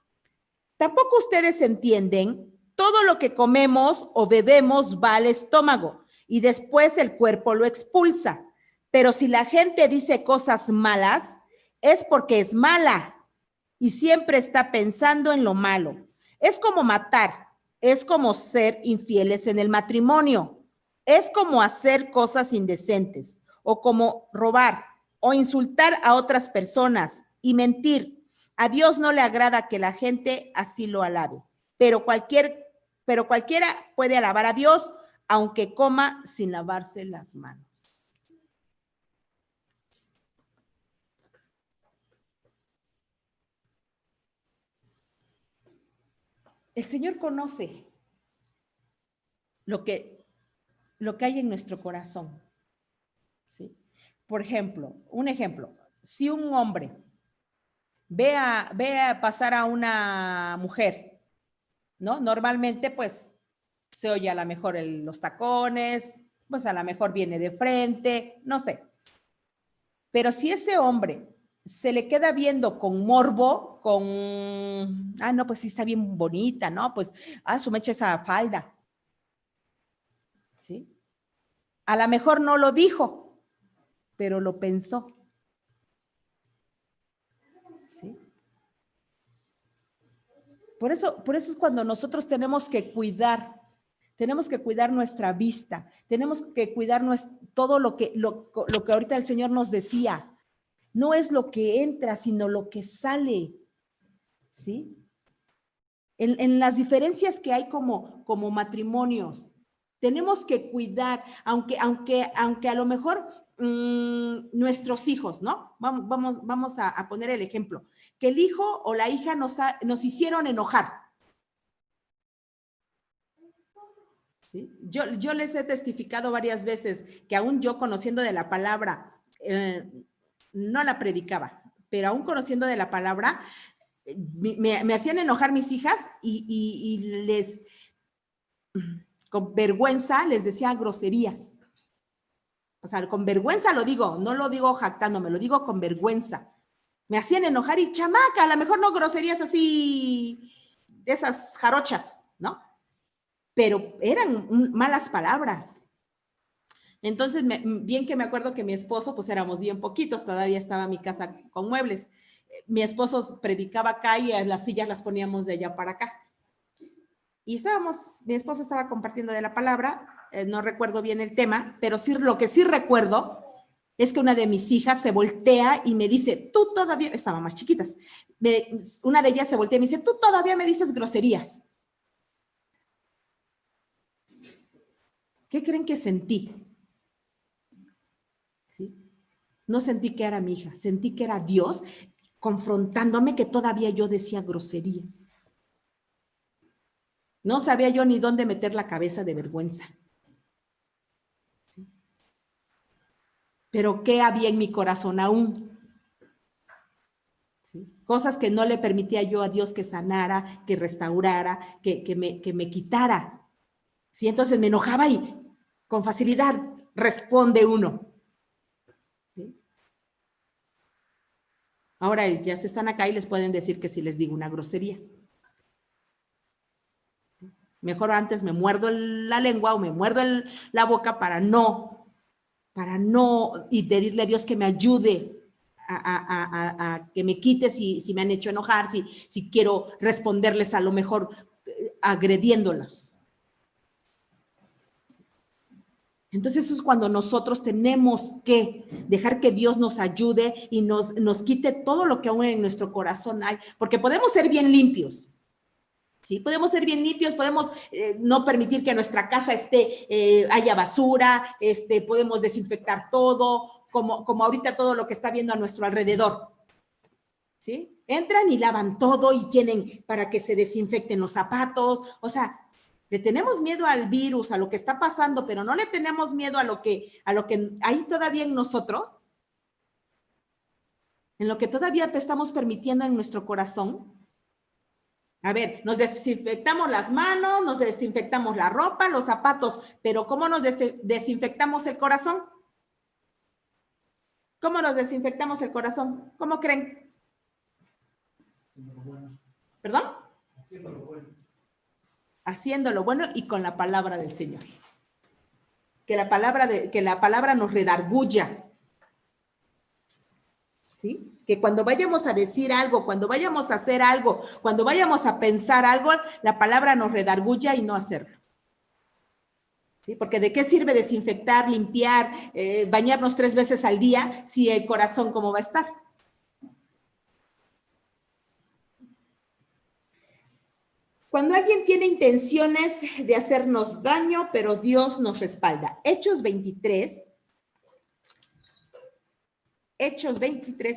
¿tampoco ustedes entienden? Todo lo que comemos o bebemos va al estómago y después el cuerpo lo expulsa. Pero si la gente dice cosas malas, es porque es mala y siempre está pensando en lo malo. Es como matar, es como ser infieles en el matrimonio, es como hacer cosas indecentes o como robar o insultar a otras personas y mentir. A Dios no le agrada que la gente así lo alabe, pero cualquiera puede alabar a Dios aunque coma sin lavarse las manos. El Señor conoce lo que hay en nuestro corazón, ¿sí? Por ejemplo, un ejemplo, si un hombre ve a pasar a una mujer, ¿no? Normalmente, pues, se oye a lo mejor los tacones, pues a lo mejor viene de frente, no sé. Pero si ese hombre se le queda viendo con morbo, no, pues sí está bien bonita, ¿no? Pues, su mecha esa falda, ¿sí? A lo mejor no lo dijo, pero lo pensó. Por eso es cuando nosotros tenemos que cuidar nuestra vista, tenemos que cuidar todo lo que ahorita el Señor nos decía. No es lo que entra, sino lo que sale, ¿sí? En las diferencias que hay como matrimonios, tenemos que cuidar, aunque a lo mejor nuestros hijos, ¿no? Vamos a poner el ejemplo, que el hijo o la hija nos hicieron enojar. ¿Sí? Yo les he testificado varias veces que aún yo conociendo de la palabra, no la predicaba, pero aún conociendo de la palabra, me hacían enojar mis hijas y les, con vergüenza, les decía groserías. O sea, con vergüenza lo digo, no lo digo jactándome, lo digo con vergüenza. Me hacían enojar y chamaca, a lo mejor no groserías así, de esas jarochas, ¿no? Pero eran malas palabras. Entonces, bien que me acuerdo que mi esposo, pues éramos bien poquitos, todavía estaba mi casa con muebles. Mi esposo predicaba acá y las sillas las poníamos de allá para acá. Y mi esposo estaba compartiendo de la palabra, no recuerdo bien el tema, pero sí, lo que sí recuerdo es que una de mis hijas se voltea y me dice, tú todavía, estaban más chiquitas, una de ellas se voltea y me dice, tú todavía me dices groserías. ¿Qué creen que sentí? ¿Sí? No sentí que era mi hija, sentí que era Dios confrontándome que todavía yo decía groserías. No sabía yo ni dónde meter la cabeza de vergüenza. ¿Sí? Pero ¿qué había en mi corazón aún? ¿Sí? Cosas que no le permitía yo a Dios que sanara, que restaurara, que me quitara. ¿Sí? Entonces me enojaba y con facilidad responde uno. ¿Sí? Ahora ya se están acá y les pueden decir que si les digo una grosería. Mejor antes me muerdo la lengua o me muerdo la boca para no, y pedirle a Dios que me ayude a que me quite si me han hecho enojar, si quiero responderles a lo mejor agrediéndolos. Entonces eso es cuando nosotros tenemos que dejar que Dios nos ayude y nos quite todo lo que aún en nuestro corazón hay, porque podemos ser bien limpios. ¿Sí? Podemos ser bien limpios, podemos no permitir que en nuestra casa haya basura, podemos desinfectar todo, como ahorita todo lo que está viendo a nuestro alrededor. ¿Sí? Entran y lavan todo y tienen para que se desinfecten los zapatos. O sea, le tenemos miedo al virus, a lo que está pasando, pero no le tenemos miedo a lo que hay todavía en nosotros, en lo que todavía estamos permitiendo en nuestro corazón. A ver, nos desinfectamos las manos, nos desinfectamos la ropa, los zapatos, pero ¿cómo nos desinfectamos el corazón? ¿Cómo nos desinfectamos el corazón? ¿Cómo creen? ¿Perdón? Haciéndolo bueno. Haciéndolo bueno y con la palabra del Señor. Que la palabra nos redarguya. ¿Sí? Que cuando vayamos a decir algo, cuando vayamos a hacer algo, cuando vayamos a pensar algo, la palabra nos redarguya y no hacerlo. ¿Sí? Porque ¿de qué sirve desinfectar, limpiar, bañarnos 3 veces al día si el corazón cómo va a estar? Cuando alguien tiene intenciones de hacernos daño, pero Dios nos respalda. Hechos 23,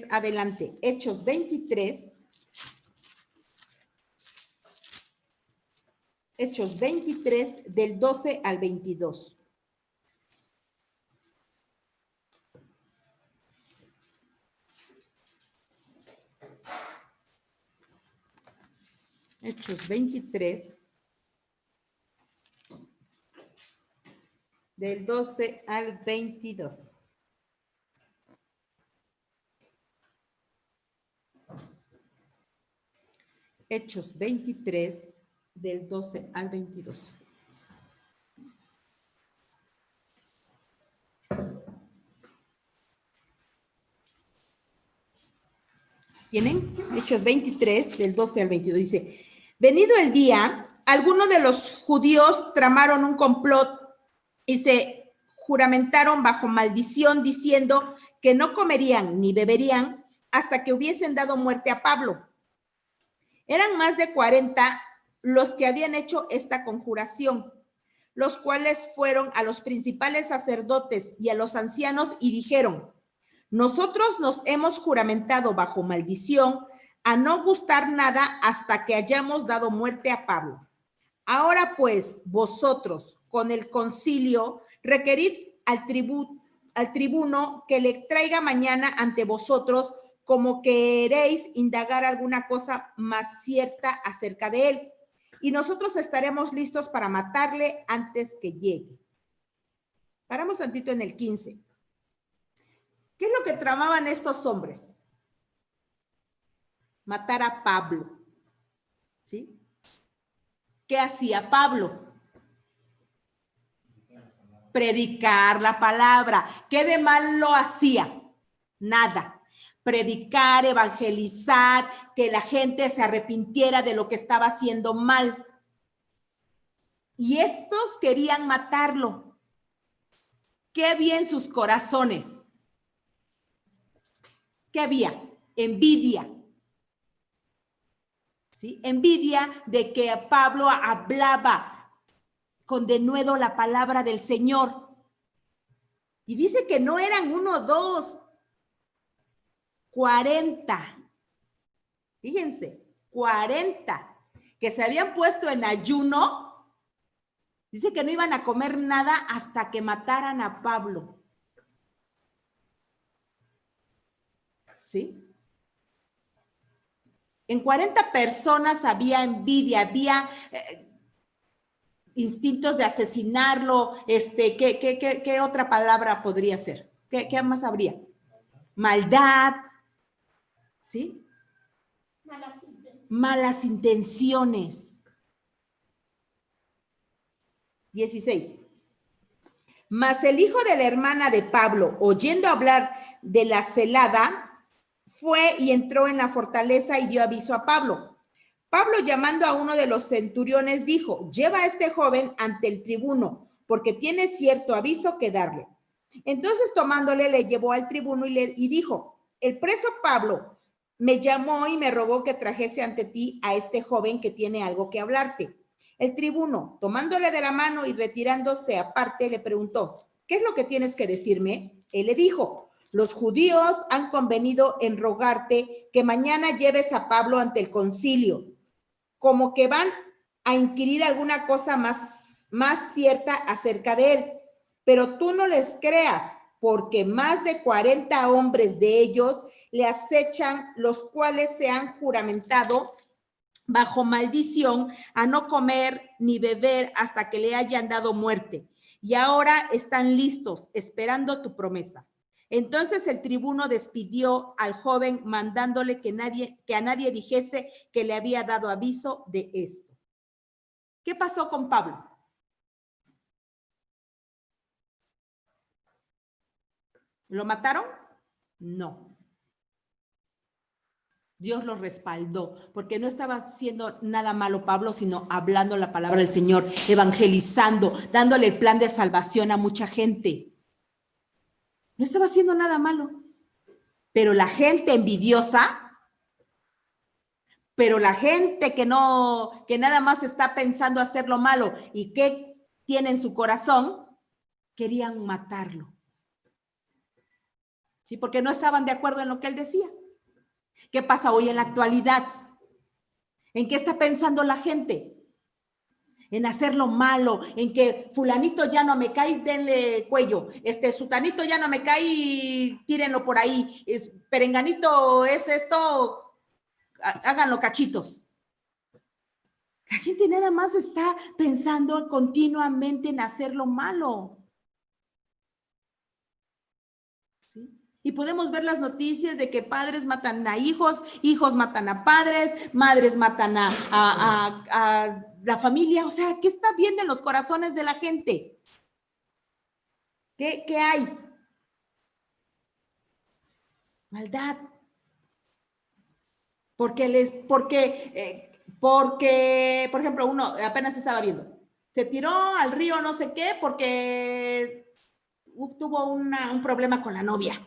adelante. Hechos 23. Hechos 23, del 12 al 22. Hechos 23, del 12 al 22. Hechos 23, del 12 al 22. ¿Tienen? Hechos 23, del 12 al 22. Dice, Venido el día, algunos de los judíos tramaron un complot y se juramentaron bajo maldición diciendo que no comerían ni beberían hasta que hubiesen dado muerte a Pablo. Eran más de 40 los que habían hecho esta conjuración, los cuales fueron a los principales sacerdotes y a los ancianos y dijeron: nosotros nos hemos juramentado bajo maldición a no gustar nada hasta que hayamos dado muerte a Pablo. Ahora pues, vosotros, con el concilio, requerid al tribuno que le traiga mañana ante vosotros, como queréis indagar alguna cosa más cierta acerca de él, y nosotros estaremos listos para matarle antes que llegue. Paramos tantito en el 15. ¿Qué es lo que tramaban estos hombres? Matar a Pablo. ¿Sí? ¿Qué hacía Pablo? Predicar la palabra. ¿Qué de mal lo hacía? Nada. Predicar, evangelizar, que la gente se arrepintiera de lo que estaba haciendo mal. Y estos querían matarlo. ¿Qué había en sus corazones? ¿Qué había? Envidia. ¿Sí? Envidia de que Pablo hablaba con denuedo la palabra del Señor. Y dice que no eran 1 o 2, 40. Fíjense, 40 que se habían puesto en ayuno. Dice que no iban a comer nada hasta que mataran a Pablo. ¿Sí? En 40 personas había envidia, había instintos de asesinarlo. ¿Qué otra palabra podría ser? ¿Qué más habría? Maldad. ¿Sí? Malas intenciones. 16. Mas el hijo de la hermana de Pablo, oyendo hablar de la celada, fue y entró en la fortaleza y dio aviso a Pablo. Pablo, llamando a uno de los centuriones, dijo: lleva a este joven ante el tribuno, porque tiene cierto aviso que darle. Entonces, tomándole, le llevó al tribuno y dijo: el preso Pablo me llamó y me rogó que trajese ante ti a este joven que tiene algo que hablarte. El tribuno, tomándole de la mano y retirándose aparte, le preguntó: ¿qué es lo que tienes que decirme? Él le dijo: los judíos han convenido en rogarte que mañana lleves a Pablo ante el concilio, como que van a inquirir alguna cosa más cierta acerca de él. Pero tú no les creas, porque más de 40 hombres de ellos le acechan, los cuales se han juramentado bajo maldición a no comer ni beber hasta que le hayan dado muerte. Y ahora están listos, esperando tu promesa. Entonces el tribuno despidió al joven, mandándole que a nadie dijese que le había dado aviso de esto. ¿Qué pasó con Pablo? ¿Lo mataron? No. Dios lo respaldó, porque no estaba haciendo nada malo Pablo, sino hablando la palabra del Señor, evangelizando, dándole el plan de salvación a mucha gente. No estaba haciendo nada malo. Pero la gente envidiosa, pero la gente que nada más está pensando hacer lo malo y que tiene en su corazón, querían matarlo. ¿Sí? Porque no estaban de acuerdo en lo que él decía. ¿Qué pasa hoy en la actualidad? ¿En qué está pensando la gente? En hacer lo malo, en que fulanito ya no me cae, denle cuello, sutanito ya no me cae, tírenlo por ahí, perenganito es esto, háganlo cachitos. La gente nada más está pensando continuamente en hacer lo malo. ¿Sí? Y podemos ver las noticias de que padres matan a hijos, hijos matan a padres, madres matan a la familia. O sea, ¿qué está viendo en los corazones de la gente? ¿Qué hay? Maldad. Porque porque, por ejemplo, uno apenas estaba viendo, se tiró al río no sé qué porque tuvo un problema con la novia.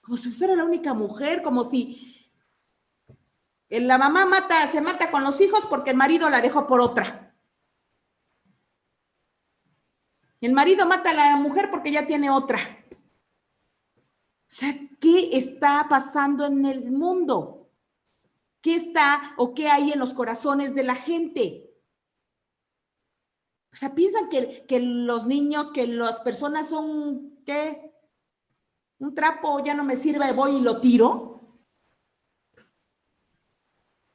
Como si fuera la única mujer, como si la mamá se mata con los hijos porque el marido la dejó por otra. El marido mata a la mujer porque ya tiene otra. O sea, ¿qué está pasando en el mundo? ¿Qué está o qué hay en los corazones de la gente? O sea, piensan que los niños, que las personas son, ¿qué? Un trapo ya no me sirve, voy y lo tiro.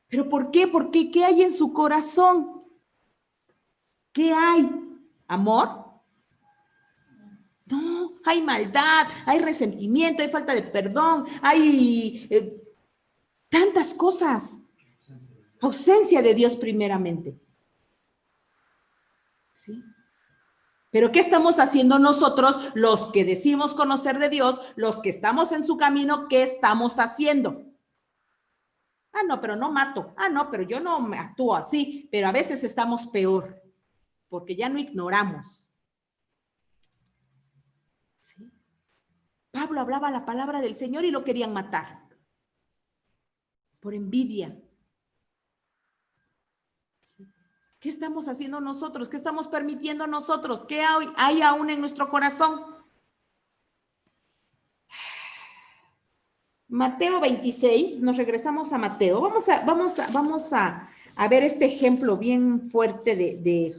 ¿Pero por qué? ¿Por qué? ¿Qué hay en su corazón? ¿Qué hay? ¿Amor? No, hay maldad, hay resentimiento, hay falta de perdón, hay tantas cosas. Ausencia de Dios primeramente. ¿Sí? Pero ¿qué estamos haciendo nosotros, los que decimos conocer de Dios, los que estamos en su camino? ¿Qué estamos haciendo? Ah, no, pero no mato. Ah, no, pero yo no me actúo así. Pero a veces estamos peor, porque ya no ignoramos. ¿Sí? Pablo hablaba la palabra del Señor y lo querían matar. Por envidia. ¿Sí? ¿Qué estamos haciendo nosotros? ¿Qué estamos permitiendo nosotros? ¿Qué hay aún en nuestro corazón? Mateo 26, nos regresamos a Mateo. Vamos a ver este ejemplo bien fuerte de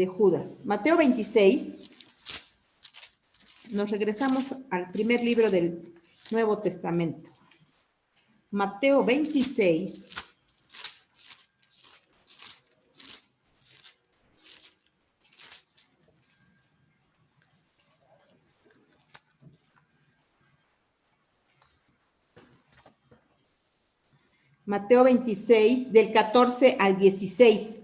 Judas. Mateo 26, nos regresamos al primer libro del Nuevo Testamento. Mateo 26. Mateo 26, del 14 al 16.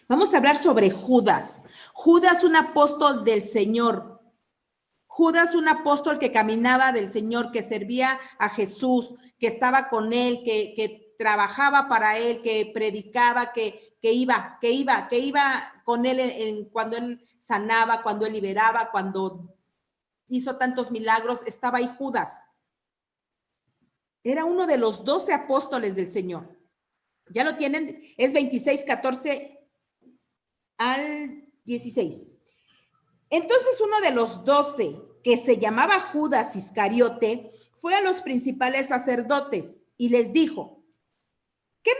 Vamos a hablar sobre Judas. Judas, un apóstol del Señor. Judas, un apóstol que caminaba del Señor, que servía a Jesús, que estaba con él, que trabajaba para él, que predicaba, que iba con él cuando él sanaba, cuando él liberaba, cuando hizo tantos milagros. Estaba ahí Judas. Era uno de los 12 apóstoles del Señor. Ya lo tienen, es 26, 14 al 16. Entonces uno de los 12, que se llamaba Judas Iscariote, fue a los principales sacerdotes y les dijo, ¿qué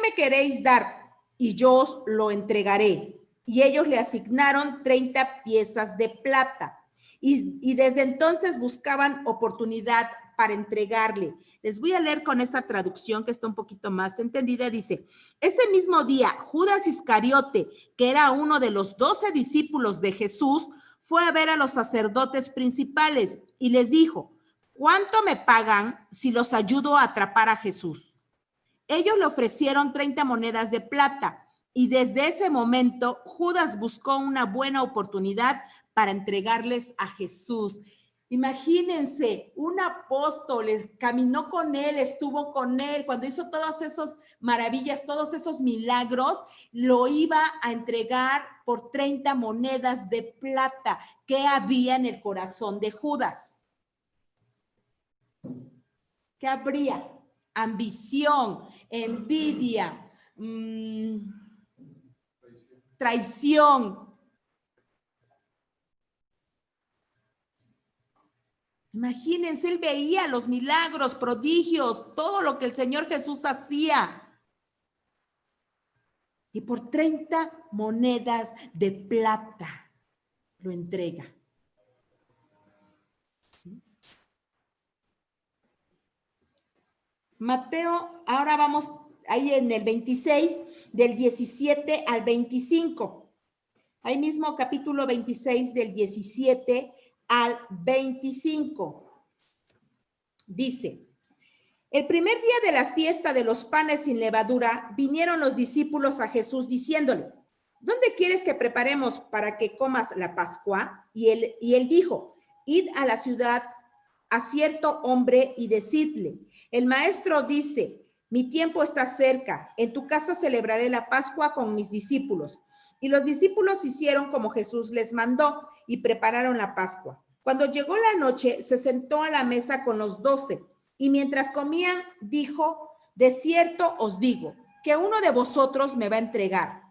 me queréis dar? Y yo os lo entregaré. Y ellos le asignaron 30 piezas de plata. Y desde entonces buscaban oportunidad para entregarle. Les voy a leer con esta traducción que está un poquito más entendida. Dice, ese mismo día, Judas Iscariote, que era uno de los 12 discípulos de Jesús, fue a ver a los sacerdotes principales y les dijo, ¿cuánto me pagan si los ayudo a atrapar a Jesús? Ellos le ofrecieron 30 monedas de plata y desde ese momento Judas buscó una buena oportunidad para entregarles a Jesús. Imagínense, un apóstol caminó con él, estuvo con él, cuando hizo todas esas maravillas, todos esos milagros, lo iba a entregar por 30 monedas de plata que había en el corazón de Judas. ¿Qué habría? Ambición, envidia, traición. Imagínense, él veía los milagros, prodigios, todo lo que el Señor Jesús hacía. Y por 30 monedas de plata lo entrega. ¿Sí? Mateo, ahora vamos ahí en el 26, del 17 al 25. Ahí mismo capítulo 26 del 17 al 25. Dice, el primer día de la fiesta de los panes sin levadura, vinieron los discípulos a Jesús diciéndole, ¿dónde quieres que preparemos para que comas la Pascua? Y él dijo, id a la ciudad a cierto hombre y decidle, el maestro dice, mi tiempo está cerca, en tu casa celebraré la Pascua con mis discípulos. Y los discípulos hicieron como Jesús les mandó y prepararon la Pascua. Cuando llegó la noche, se sentó a la mesa con los 12 y mientras comían, dijo, de cierto os digo, que uno de vosotros me va a entregar.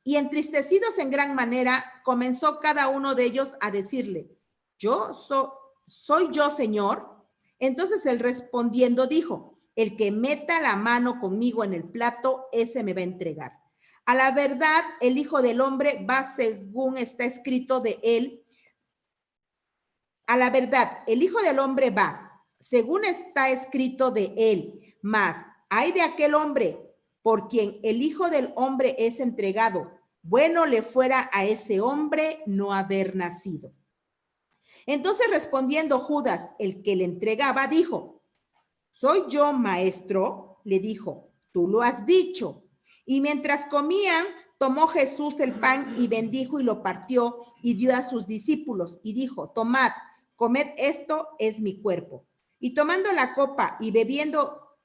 Y entristecidos en gran manera, comenzó cada uno de ellos a decirle, ¿soy yo, Señor? Entonces él respondiendo dijo, el que meta la mano conmigo en el plato, ese me va a entregar. A la verdad, el Hijo del Hombre va según está escrito de él. A la verdad, el Hijo del Hombre va, según está escrito de él. Mas, hay de aquel hombre por quien el Hijo del Hombre es entregado. Bueno le fuera a ese hombre no haber nacido. Entonces respondiendo Judas, el que le entregaba, dijo, ¿soy yo, maestro? Le dijo, tú lo has dicho. Y mientras comían, tomó Jesús el pan y bendijo y lo partió y dio a sus discípulos y dijo, tomad, comed, esto es mi cuerpo. Y tomando la copa y bebiendo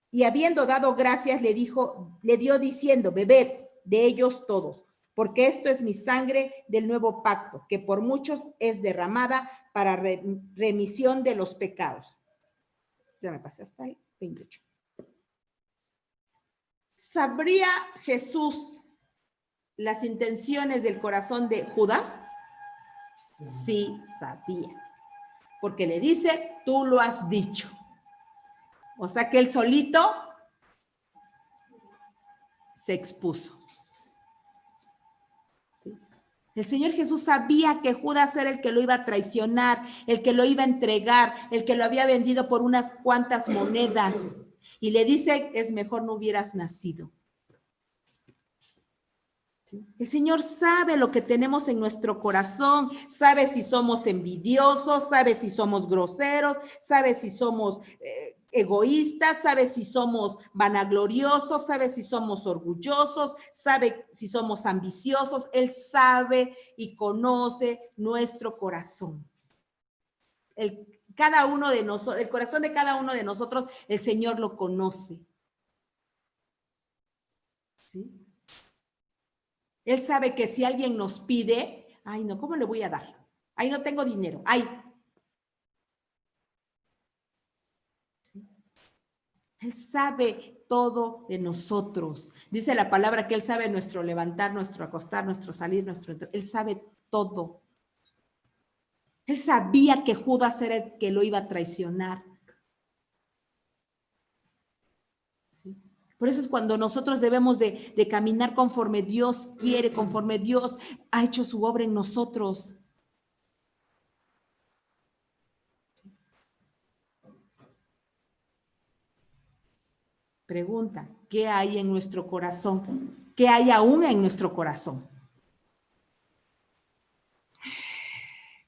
y habiendo dado gracias, le dio diciendo, bebed de ellos todos, porque esto es mi sangre del nuevo pacto, que por muchos es derramada para remisión de los pecados. Ya me pasé hasta el 28. ¿Sabría Jesús las intenciones del corazón de Judas? Sí, sabía. Porque le dice, tú lo has dicho. O sea que él solito se expuso. ¿Sí? El Señor Jesús sabía que Judas era el que lo iba a traicionar, el que lo iba a entregar, el que lo había vendido por unas cuantas monedas. Y le dice, es mejor no hubieras nacido. El Señor sabe lo que tenemos en nuestro corazón, sabe si somos envidiosos, sabe si somos groseros, sabe si somos egoístas, sabe si somos vanagloriosos, sabe si somos orgullosos, sabe si somos ambiciosos. Él sabe y conoce nuestro corazón. El corazón de cada uno de nosotros, el Señor lo conoce. ¿Sí? Él sabe que si alguien nos pide, ay no, ¿cómo le voy a dar? Ay, no tengo dinero, ay. ¿Sí? Él sabe todo de nosotros. Dice la palabra que Él sabe nuestro levantar, nuestro acostar, nuestro salir, Él sabe todo. Él sabía que Judas era el que lo iba a traicionar. ¿Sí? Por eso es cuando nosotros debemos de caminar conforme Dios quiere, conforme Dios ha hecho su obra en nosotros. Pregunta, ¿qué hay en nuestro corazón? ¿Qué hay aún en nuestro corazón?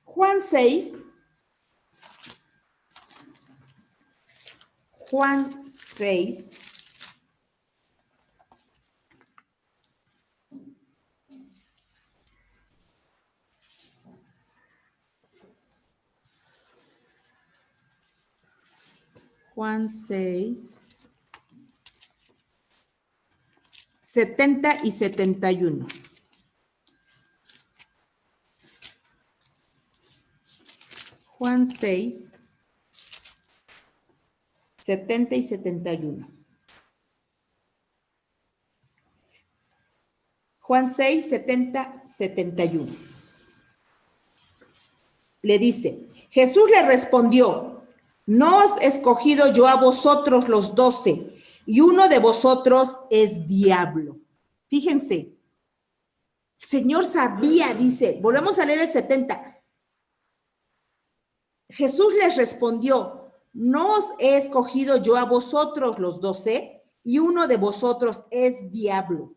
Juan 6. Juan 6. Juan 6. 70 y 71. Juan 6, 70 y 71. Juan 6, 70, 71. Le dice, Jesús le respondió, no os he escogido yo a vosotros los 12, y uno de vosotros es diablo. Fíjense, el Señor sabía, dice, volvemos a leer el 70. Jesús les respondió, no os he escogido yo a vosotros los 12, y uno de vosotros es diablo.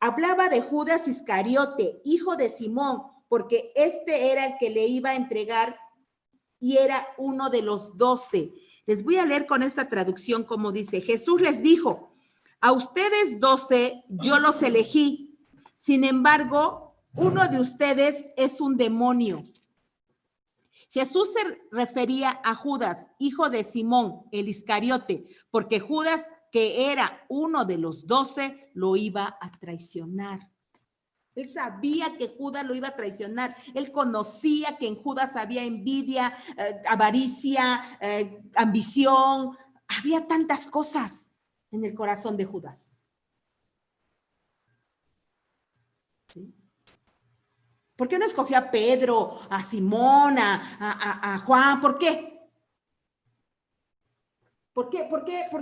Hablaba de Judas Iscariote, hijo de Simón, porque este era el que le iba a entregar y era uno de los 12. Les voy a leer con esta traducción como dice, Jesús les dijo, a ustedes 12 yo los elegí, Sin embargo, uno de ustedes es un demonio. Jesús se refería a Judas, hijo de Simón, el Iscariote, porque Judas, que era uno de los 12, lo iba a traicionar. Él sabía que Judas lo iba a traicionar. Él conocía que en Judas había envidia, avaricia, ambición. Había tantas cosas en el corazón de Judas. ¿Sí? ¿Por qué no escogió a Pedro, a Simón, a Juan? ¿Por qué? ¿Por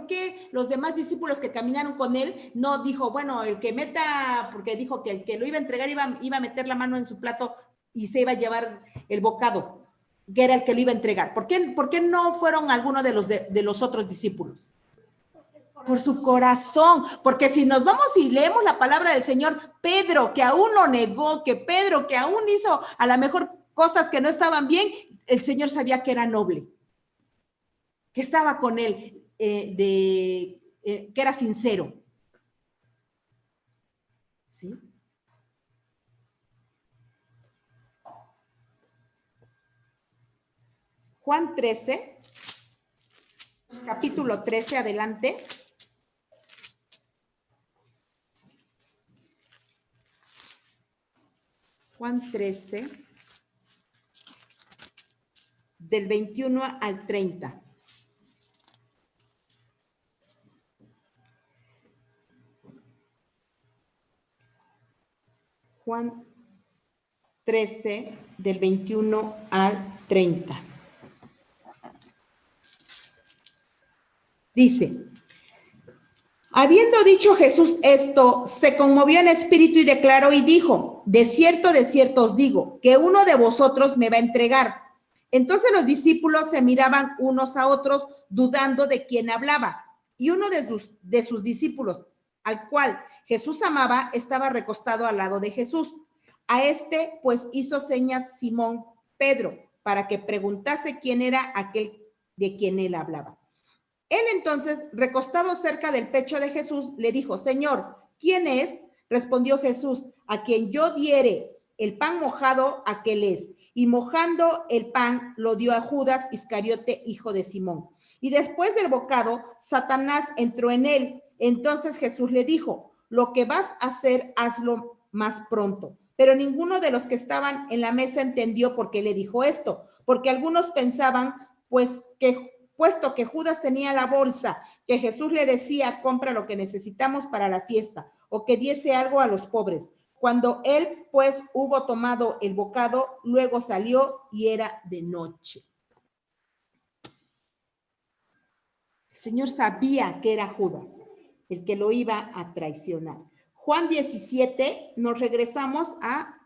qué los demás discípulos que caminaron con él no dijo, bueno, el que meta, porque dijo que el que lo iba a entregar iba a meter la mano en su plato y se iba a llevar el bocado, que era el que lo iba a entregar? ¿Por qué no fueron algunos de los otros discípulos? Por su corazón, porque si nos vamos y leemos la palabra del Señor, Pedro, que aún lo negó, que Pedro, que aún hizo a lo mejor cosas que no estaban bien, el Señor sabía que era noble, que estaba con él, que era sincero. ¿Sí? Juan 13, capítulo 13, adelante. Juan 13, del 21 al 30. Juan 13, del 21 al 30. Dice, habiendo dicho Jesús esto, se conmovió en espíritu y declaró y dijo, de cierto os digo, que uno de vosotros me va a entregar. Entonces los discípulos se miraban unos a otros, dudando de quién hablaba. Y uno de sus discípulos, al cual Jesús amaba, estaba recostado al lado de Jesús. A este, pues, hizo señas Simón Pedro, para que preguntase quién era aquel de quien él hablaba. Él entonces, recostado cerca del pecho de Jesús, le dijo, Señor, ¿quién es? Respondió Jesús, a quien yo diere el pan mojado, aquel es. Y mojando el pan, lo dio a Judas Iscariote, hijo de Simón. Y después del bocado, Satanás entró en él. Entonces Jesús le dijo, lo que vas a hacer, hazlo más pronto. Pero ninguno de los que estaban en la mesa entendió por qué le dijo esto, porque algunos pensaban, puesto que Judas tenía la bolsa, que Jesús le decía, compra lo que necesitamos para la fiesta, o que diese algo a los pobres. Cuando él, pues, hubo tomado el bocado, luego salió y era de noche. El Señor sabía que era Judas, el que lo iba a traicionar. Juan 17, nos regresamos a...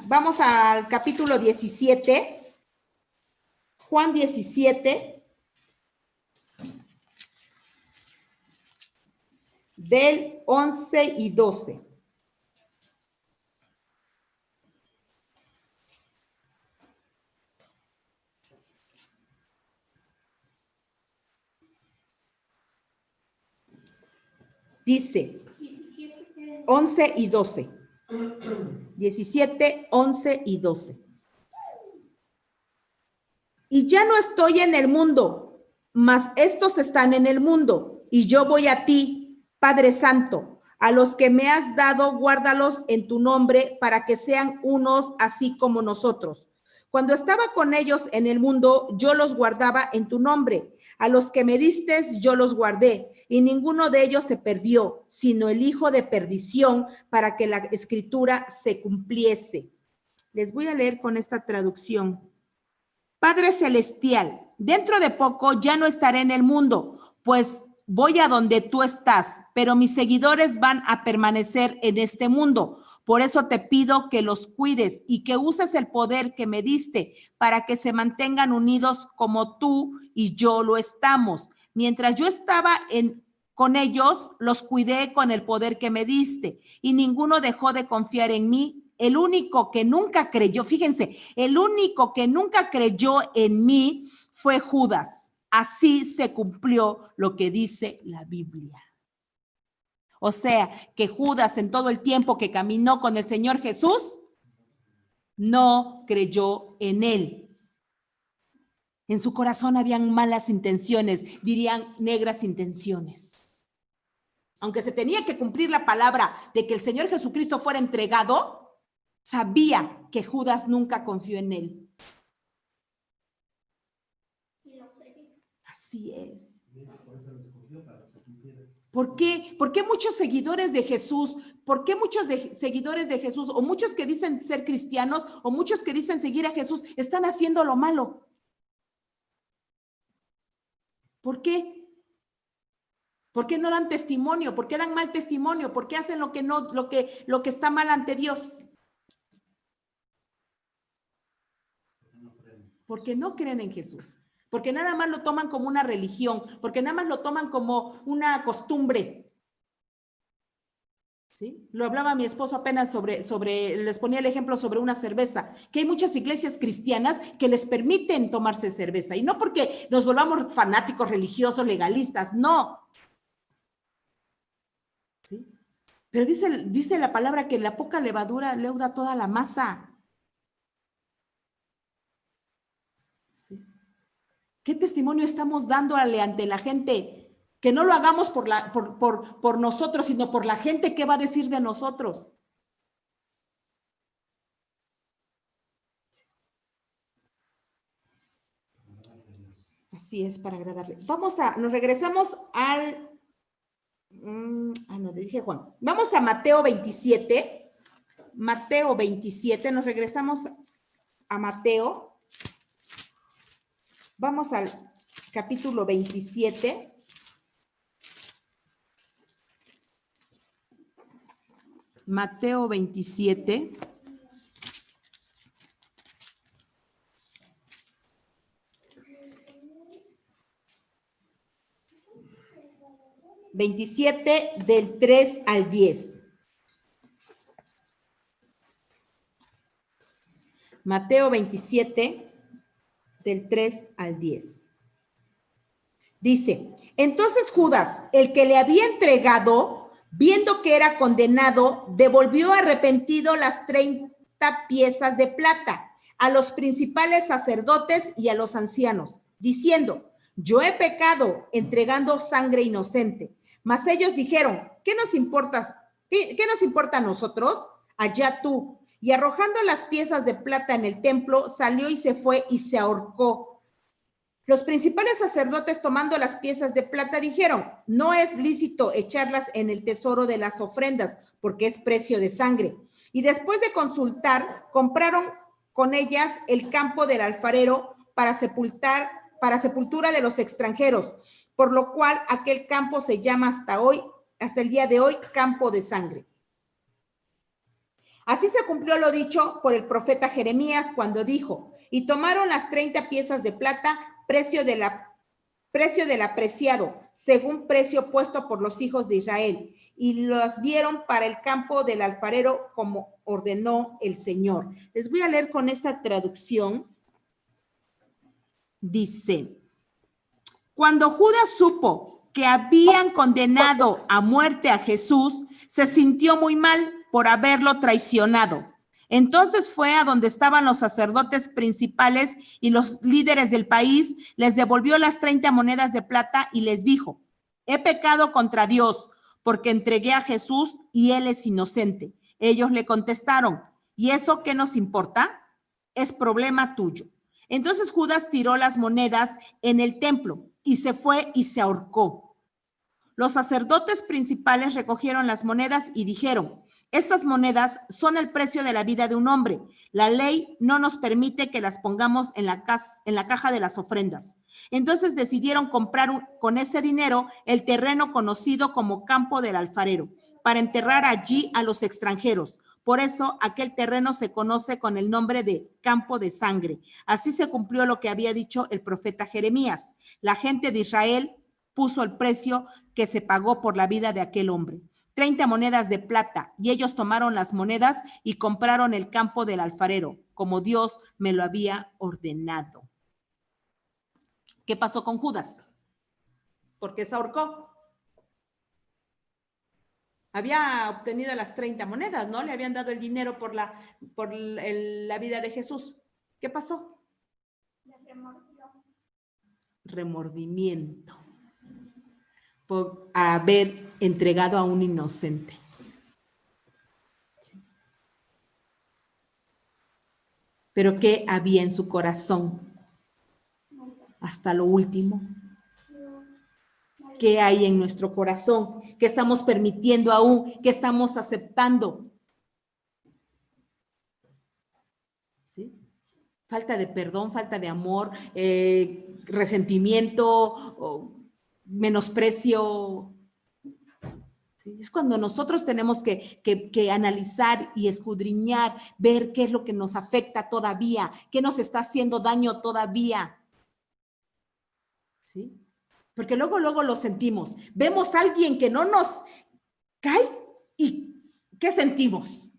vamos al capítulo 17, Juan 17, del 11 y 12. Dice 11 y 12. 17, 11 y 12. Y ya no estoy en el mundo, mas estos están en el mundo, y yo voy a ti, Padre Santo. A los que me has dado, guárdalos en tu nombre, para que sean unos así como nosotros. Cuando estaba con ellos en el mundo, yo los guardaba en tu nombre. A los que me diste, yo los guardé, y ninguno de ellos se perdió, sino el hijo de perdición, para que la escritura se cumpliese. Les voy a leer con esta traducción. Padre Celestial, dentro de poco ya no estaré en el mundo, pues voy a donde tú estás, pero mis seguidores van a permanecer en este mundo. Por eso te pido que los cuides y que uses el poder que me diste para que se mantengan unidos como tú y yo lo estamos. Mientras yo estaba con ellos, los cuidé con el poder que me diste y ninguno dejó de confiar en mí. El único que nunca creyó, fíjense, el único que nunca creyó en mí fue Judas. así se cumplió lo que dice la Biblia. O sea, que Judas en todo el tiempo que caminó con el Señor Jesús, no creyó en él. En su corazón habían malas intenciones, dirían negras intenciones. Aunque se tenía que cumplir la palabra de que el Señor Jesucristo fuera entregado, sabía que Judas nunca confió en él. Así es. ¿Por qué? ¿Por qué muchos seguidores de Jesús? ¿Por qué muchos seguidores de Jesús o muchos que dicen ser cristianos o muchos que dicen seguir a Jesús están haciendo lo malo? ¿Por qué? ¿Por qué no dan testimonio? ¿Por qué dan mal testimonio? ¿Por qué hacen lo que está mal ante Dios? Porque no creen en Jesús. Porque nada más lo toman como una religión, porque nada más lo toman como una costumbre. ¿Sí? Lo hablaba mi esposo apenas les ponía el ejemplo sobre una cerveza, que hay muchas iglesias cristianas que les permiten tomarse cerveza, y no porque nos volvamos fanáticos, religiosos, legalistas, no. ¿Sí? Pero dice la palabra que la poca levadura leuda toda la masa. ¿Sí? ¿Qué testimonio estamos dándole ante la gente? Que no lo hagamos por nosotros, sino por la gente que va a decir de nosotros. Así es, para agradarle. Nos regresamos no, dije Juan. Vamos a Mateo 27. Mateo 27, nos regresamos a Mateo. Vamos al capítulo 27. Mateo 27. Del 3 al 10. Mateo 27, del 3 al 10. Dice, entonces Judas, el que le había entregado, viendo que era condenado, devolvió arrepentido las 30 piezas de plata a los principales sacerdotes y a los ancianos, diciendo, yo he pecado entregando sangre inocente. Mas ellos dijeron, ¿qué nos importa a nosotros? Allá tú. Y arrojando las piezas de plata en el templo, salió y se fue y se ahorcó. Los principales sacerdotes, tomando las piezas de plata, dijeron, no es lícito echarlas en el tesoro de las ofrendas, porque es precio de sangre. Y después de consultar, compraron con ellas el campo del alfarero para sepultura de los extranjeros, por lo cual aquel campo se llama hasta el día de hoy, campo de sangre. Así se cumplió lo dicho por el profeta Jeremías cuando dijo, y tomaron las 30 piezas de plata, precio del apreciado, según precio puesto por los hijos de Israel, y los dieron para el campo del alfarero como ordenó el Señor. Les voy a leer con esta traducción. Dice, cuando Judas supo que habían condenado a muerte a Jesús, se sintió muy mal por haberlo traicionado. Entonces fue a donde estaban los sacerdotes principales y los líderes del país, les devolvió las 30 monedas de plata y les dijo, he pecado contra Dios porque entregué a Jesús y él es inocente. Ellos le contestaron, ¿y eso qué nos importa? Es problema tuyo. Entonces Judas tiró las monedas en el templo y se fue y se ahorcó. Los sacerdotes principales recogieron las monedas y dijeron, estas monedas son el precio de la vida de un hombre. La ley no nos permite que las pongamos en la caja de las ofrendas. Entonces decidieron comprar con ese dinero el terreno conocido como campo del alfarero, para enterrar allí a los extranjeros. Por eso aquel terreno se conoce con el nombre de campo de sangre. Así se cumplió lo que había dicho el profeta Jeremías. La gente de Israel puso el precio que se pagó por la vida de aquel hombre. 30 monedas de plata, y ellos tomaron las monedas y compraron el campo del alfarero, como Dios me lo había ordenado. ¿Qué pasó con Judas? ¿Por qué se ahorcó? Había obtenido las 30 monedas, ¿no? Le habían dado el dinero por la vida de Jesús. ¿Qué pasó? Remordimiento por haber entregado a un inocente. Pero ¿qué había en su corazón? Hasta lo último. ¿Qué hay en nuestro corazón? ¿Qué estamos permitiendo aún? ¿Qué estamos aceptando? ¿Sí? Falta de perdón, falta de amor, resentimiento, menosprecio. ¿Sí? Es cuando nosotros tenemos que analizar y escudriñar, ver qué es lo que nos afecta todavía, qué nos está haciendo daño todavía. ¿Sí? Porque luego lo sentimos. Vemos a alguien que no nos cae y ¿qué sentimos?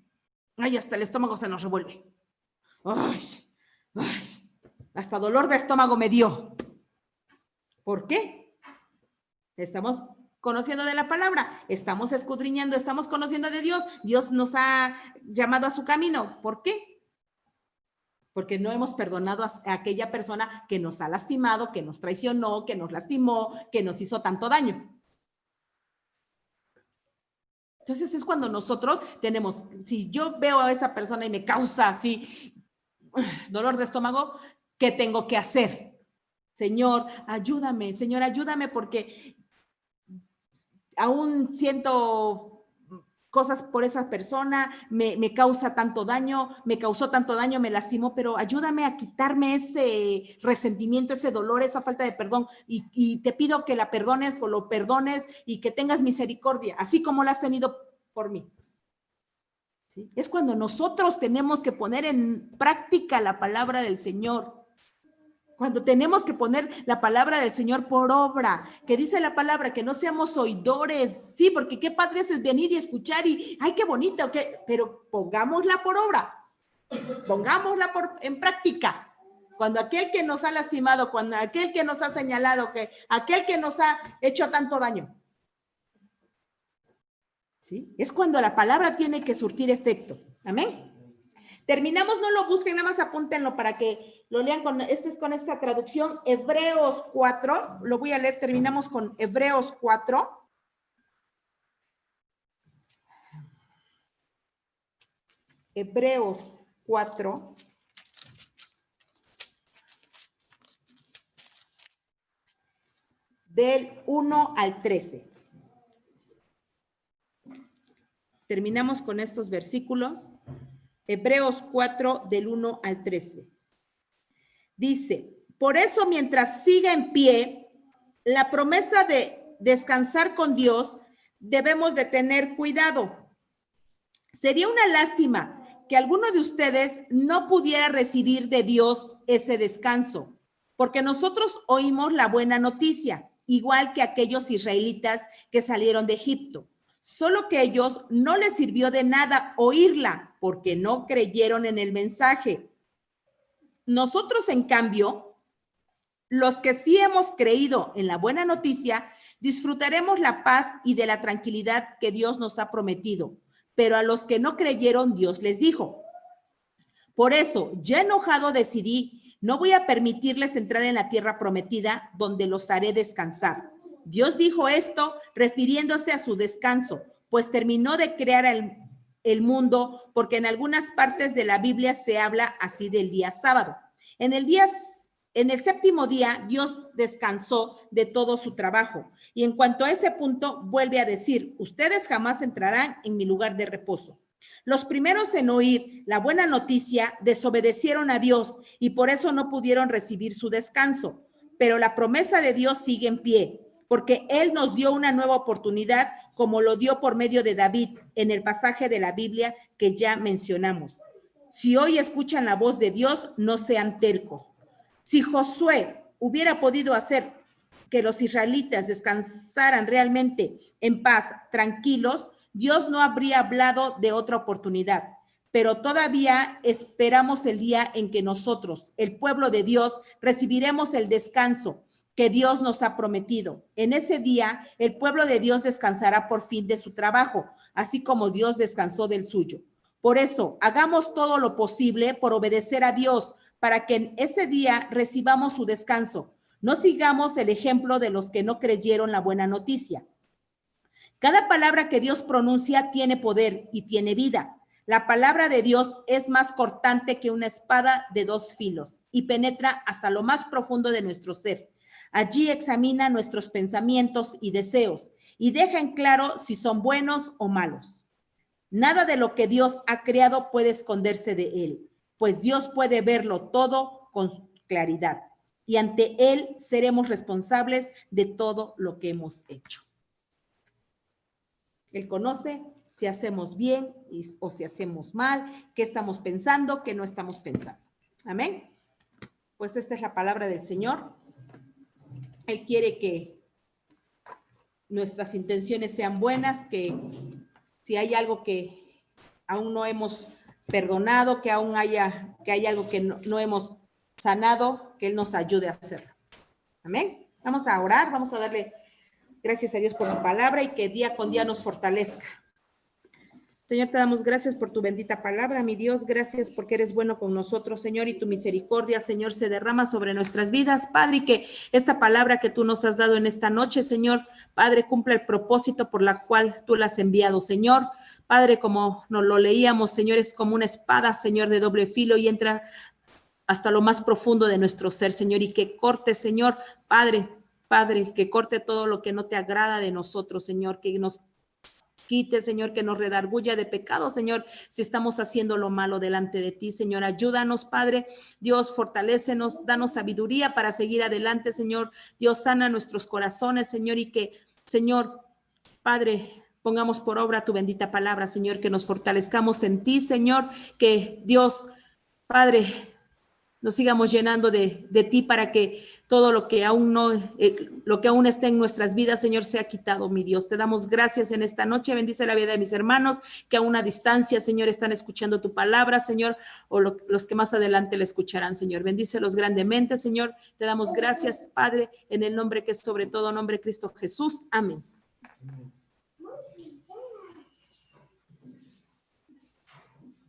Ay, hasta el estómago se nos revuelve. Ay, hasta dolor de estómago me dio. ¿Por qué? Estamos conociendo de la palabra, estamos escudriñando, estamos conociendo de Dios. Dios nos ha llamado a su camino. ¿Por qué? Porque no hemos perdonado a aquella persona que nos ha lastimado, que nos traicionó, que nos lastimó, que nos hizo tanto daño. Entonces es cuando nosotros tenemos, si yo veo a esa persona y me causa así dolor de estómago, ¿qué tengo que hacer? Señor, ayúdame porque aún siento cosas por esa persona, me causa tanto daño, me causó tanto daño, me lastimó, pero ayúdame a quitarme ese resentimiento, ese dolor, esa falta de perdón, y te pido que la perdones o lo perdones y que tengas misericordia, así como la has tenido por mí. ¿Sí? Es cuando nosotros tenemos que poner en práctica la palabra del Señor. Cuando tenemos que poner la palabra del Señor por obra, que dice la palabra, que no seamos oidores, sí, porque qué padre es venir y escuchar y, ay, qué bonito, pero pongámosla por obra, pongámosla en práctica. Cuando aquel que nos ha lastimado, cuando aquel que nos ha señalado, que aquel que nos ha hecho tanto daño, ¿sí? Es cuando la palabra tiene que surtir efecto. Amén. Terminamos, no lo busquen, nada más apúntenlo para que lo lean con esta traducción. Hebreos 4, lo voy a leer, terminamos con Hebreos 4. Hebreos 4. Del 1 al 13. Terminamos con estos versículos. Hebreos 4, del 1 al 13. Dice, por eso mientras siga en pie la promesa de descansar con Dios, debemos de tener cuidado. Sería una lástima que alguno de ustedes no pudiera recibir de Dios ese descanso, porque nosotros oímos la buena noticia, igual que aquellos israelitas que salieron de Egipto. Solo que a ellos no les sirvió de nada oírla, porque no creyeron en el mensaje. Nosotros, en cambio, los que sí hemos creído en la buena noticia, disfrutaremos la paz y de la tranquilidad que Dios nos ha prometido. Pero a los que no creyeron, Dios les dijo, por eso, ya enojado decidí, no voy a permitirles entrar en la tierra prometida, donde los haré descansar. Dios dijo esto refiriéndose a su descanso, pues terminó de crear el mundo, porque en algunas partes de la Biblia se habla así del día sábado. En el séptimo día, Dios descansó de todo su trabajo. Y en cuanto a ese punto, vuelve a decir, ustedes jamás entrarán en mi lugar de reposo. Los primeros en oír la buena noticia desobedecieron a Dios y por eso no pudieron recibir su descanso. Pero la promesa de Dios sigue en pie, porque Él nos dio una nueva oportunidad, como lo dio por medio de David en el pasaje de la Biblia que ya mencionamos. Si hoy escuchan la voz de Dios, no sean tercos. Si Josué hubiera podido hacer que los israelitas descansaran realmente en paz, tranquilos, Dios no habría hablado de otra oportunidad. Pero todavía esperamos el día en que nosotros, el pueblo de Dios, recibiremos el descanso, que Dios nos ha prometido. En ese día, el pueblo de Dios descansará por fin de su trabajo, así como Dios descansó del suyo. Por eso, hagamos todo lo posible por obedecer a Dios, para que en ese día recibamos su descanso. No sigamos el ejemplo de los que no creyeron la buena noticia. Cada palabra que Dios pronuncia tiene poder y tiene vida. La palabra de Dios es más cortante que una espada de dos filos y penetra hasta lo más profundo de nuestro ser. Allí examina nuestros pensamientos y deseos y deja en claro si son buenos o malos. Nada de lo que Dios ha creado puede esconderse de él, pues Dios puede verlo todo con claridad y ante él seremos responsables de todo lo que hemos hecho. Él conoce si hacemos bien o si hacemos mal, qué estamos pensando, qué no estamos pensando. Amén. Pues esta es la palabra del Señor. Él quiere que nuestras intenciones sean buenas, que si hay algo que aún no hemos perdonado, que aún hay algo que no hemos sanado, que Él nos ayude a hacerlo. Amén. Vamos a orar, vamos a darle gracias a Dios por su palabra y que día con día nos fortalezca. Señor, te damos gracias por tu bendita palabra, mi Dios, gracias porque eres bueno con nosotros, Señor, y tu misericordia, Señor, se derrama sobre nuestras vidas, Padre, y que esta palabra que tú nos has dado en esta noche, Señor, Padre, cumpla el propósito por la cual tú la has enviado, Señor. Padre, como nos lo leíamos, Señor, es como una espada, Señor, de doble filo y entra hasta lo más profundo de nuestro ser, Señor, y que corte, Señor, Padre, que corte todo lo que no te agrada de nosotros, Señor, que nos quite, Señor, que nos redarguya de pecado, Señor, si estamos haciendo lo malo delante de ti, Señor. Ayúdanos, Padre. Dios, fortalécenos, danos sabiduría para seguir adelante, Señor. Dios, sana nuestros corazones, Señor, y que, Señor, Padre, pongamos por obra tu bendita palabra, Señor, que nos fortalezcamos en ti, Señor, que Dios, Padre, nos sigamos llenando de ti para que todo lo que aún no, lo que aún está en nuestras vidas, Señor, sea quitado, mi Dios. Te damos gracias en esta noche. Bendice la vida de mis hermanos que a una distancia, Señor, están escuchando tu palabra, Señor, o los que más adelante la escucharán, Señor. Bendícelos grandemente, Señor. Te damos gracias, Padre, en el nombre que es sobre todo nombre, Cristo Jesús. Amén.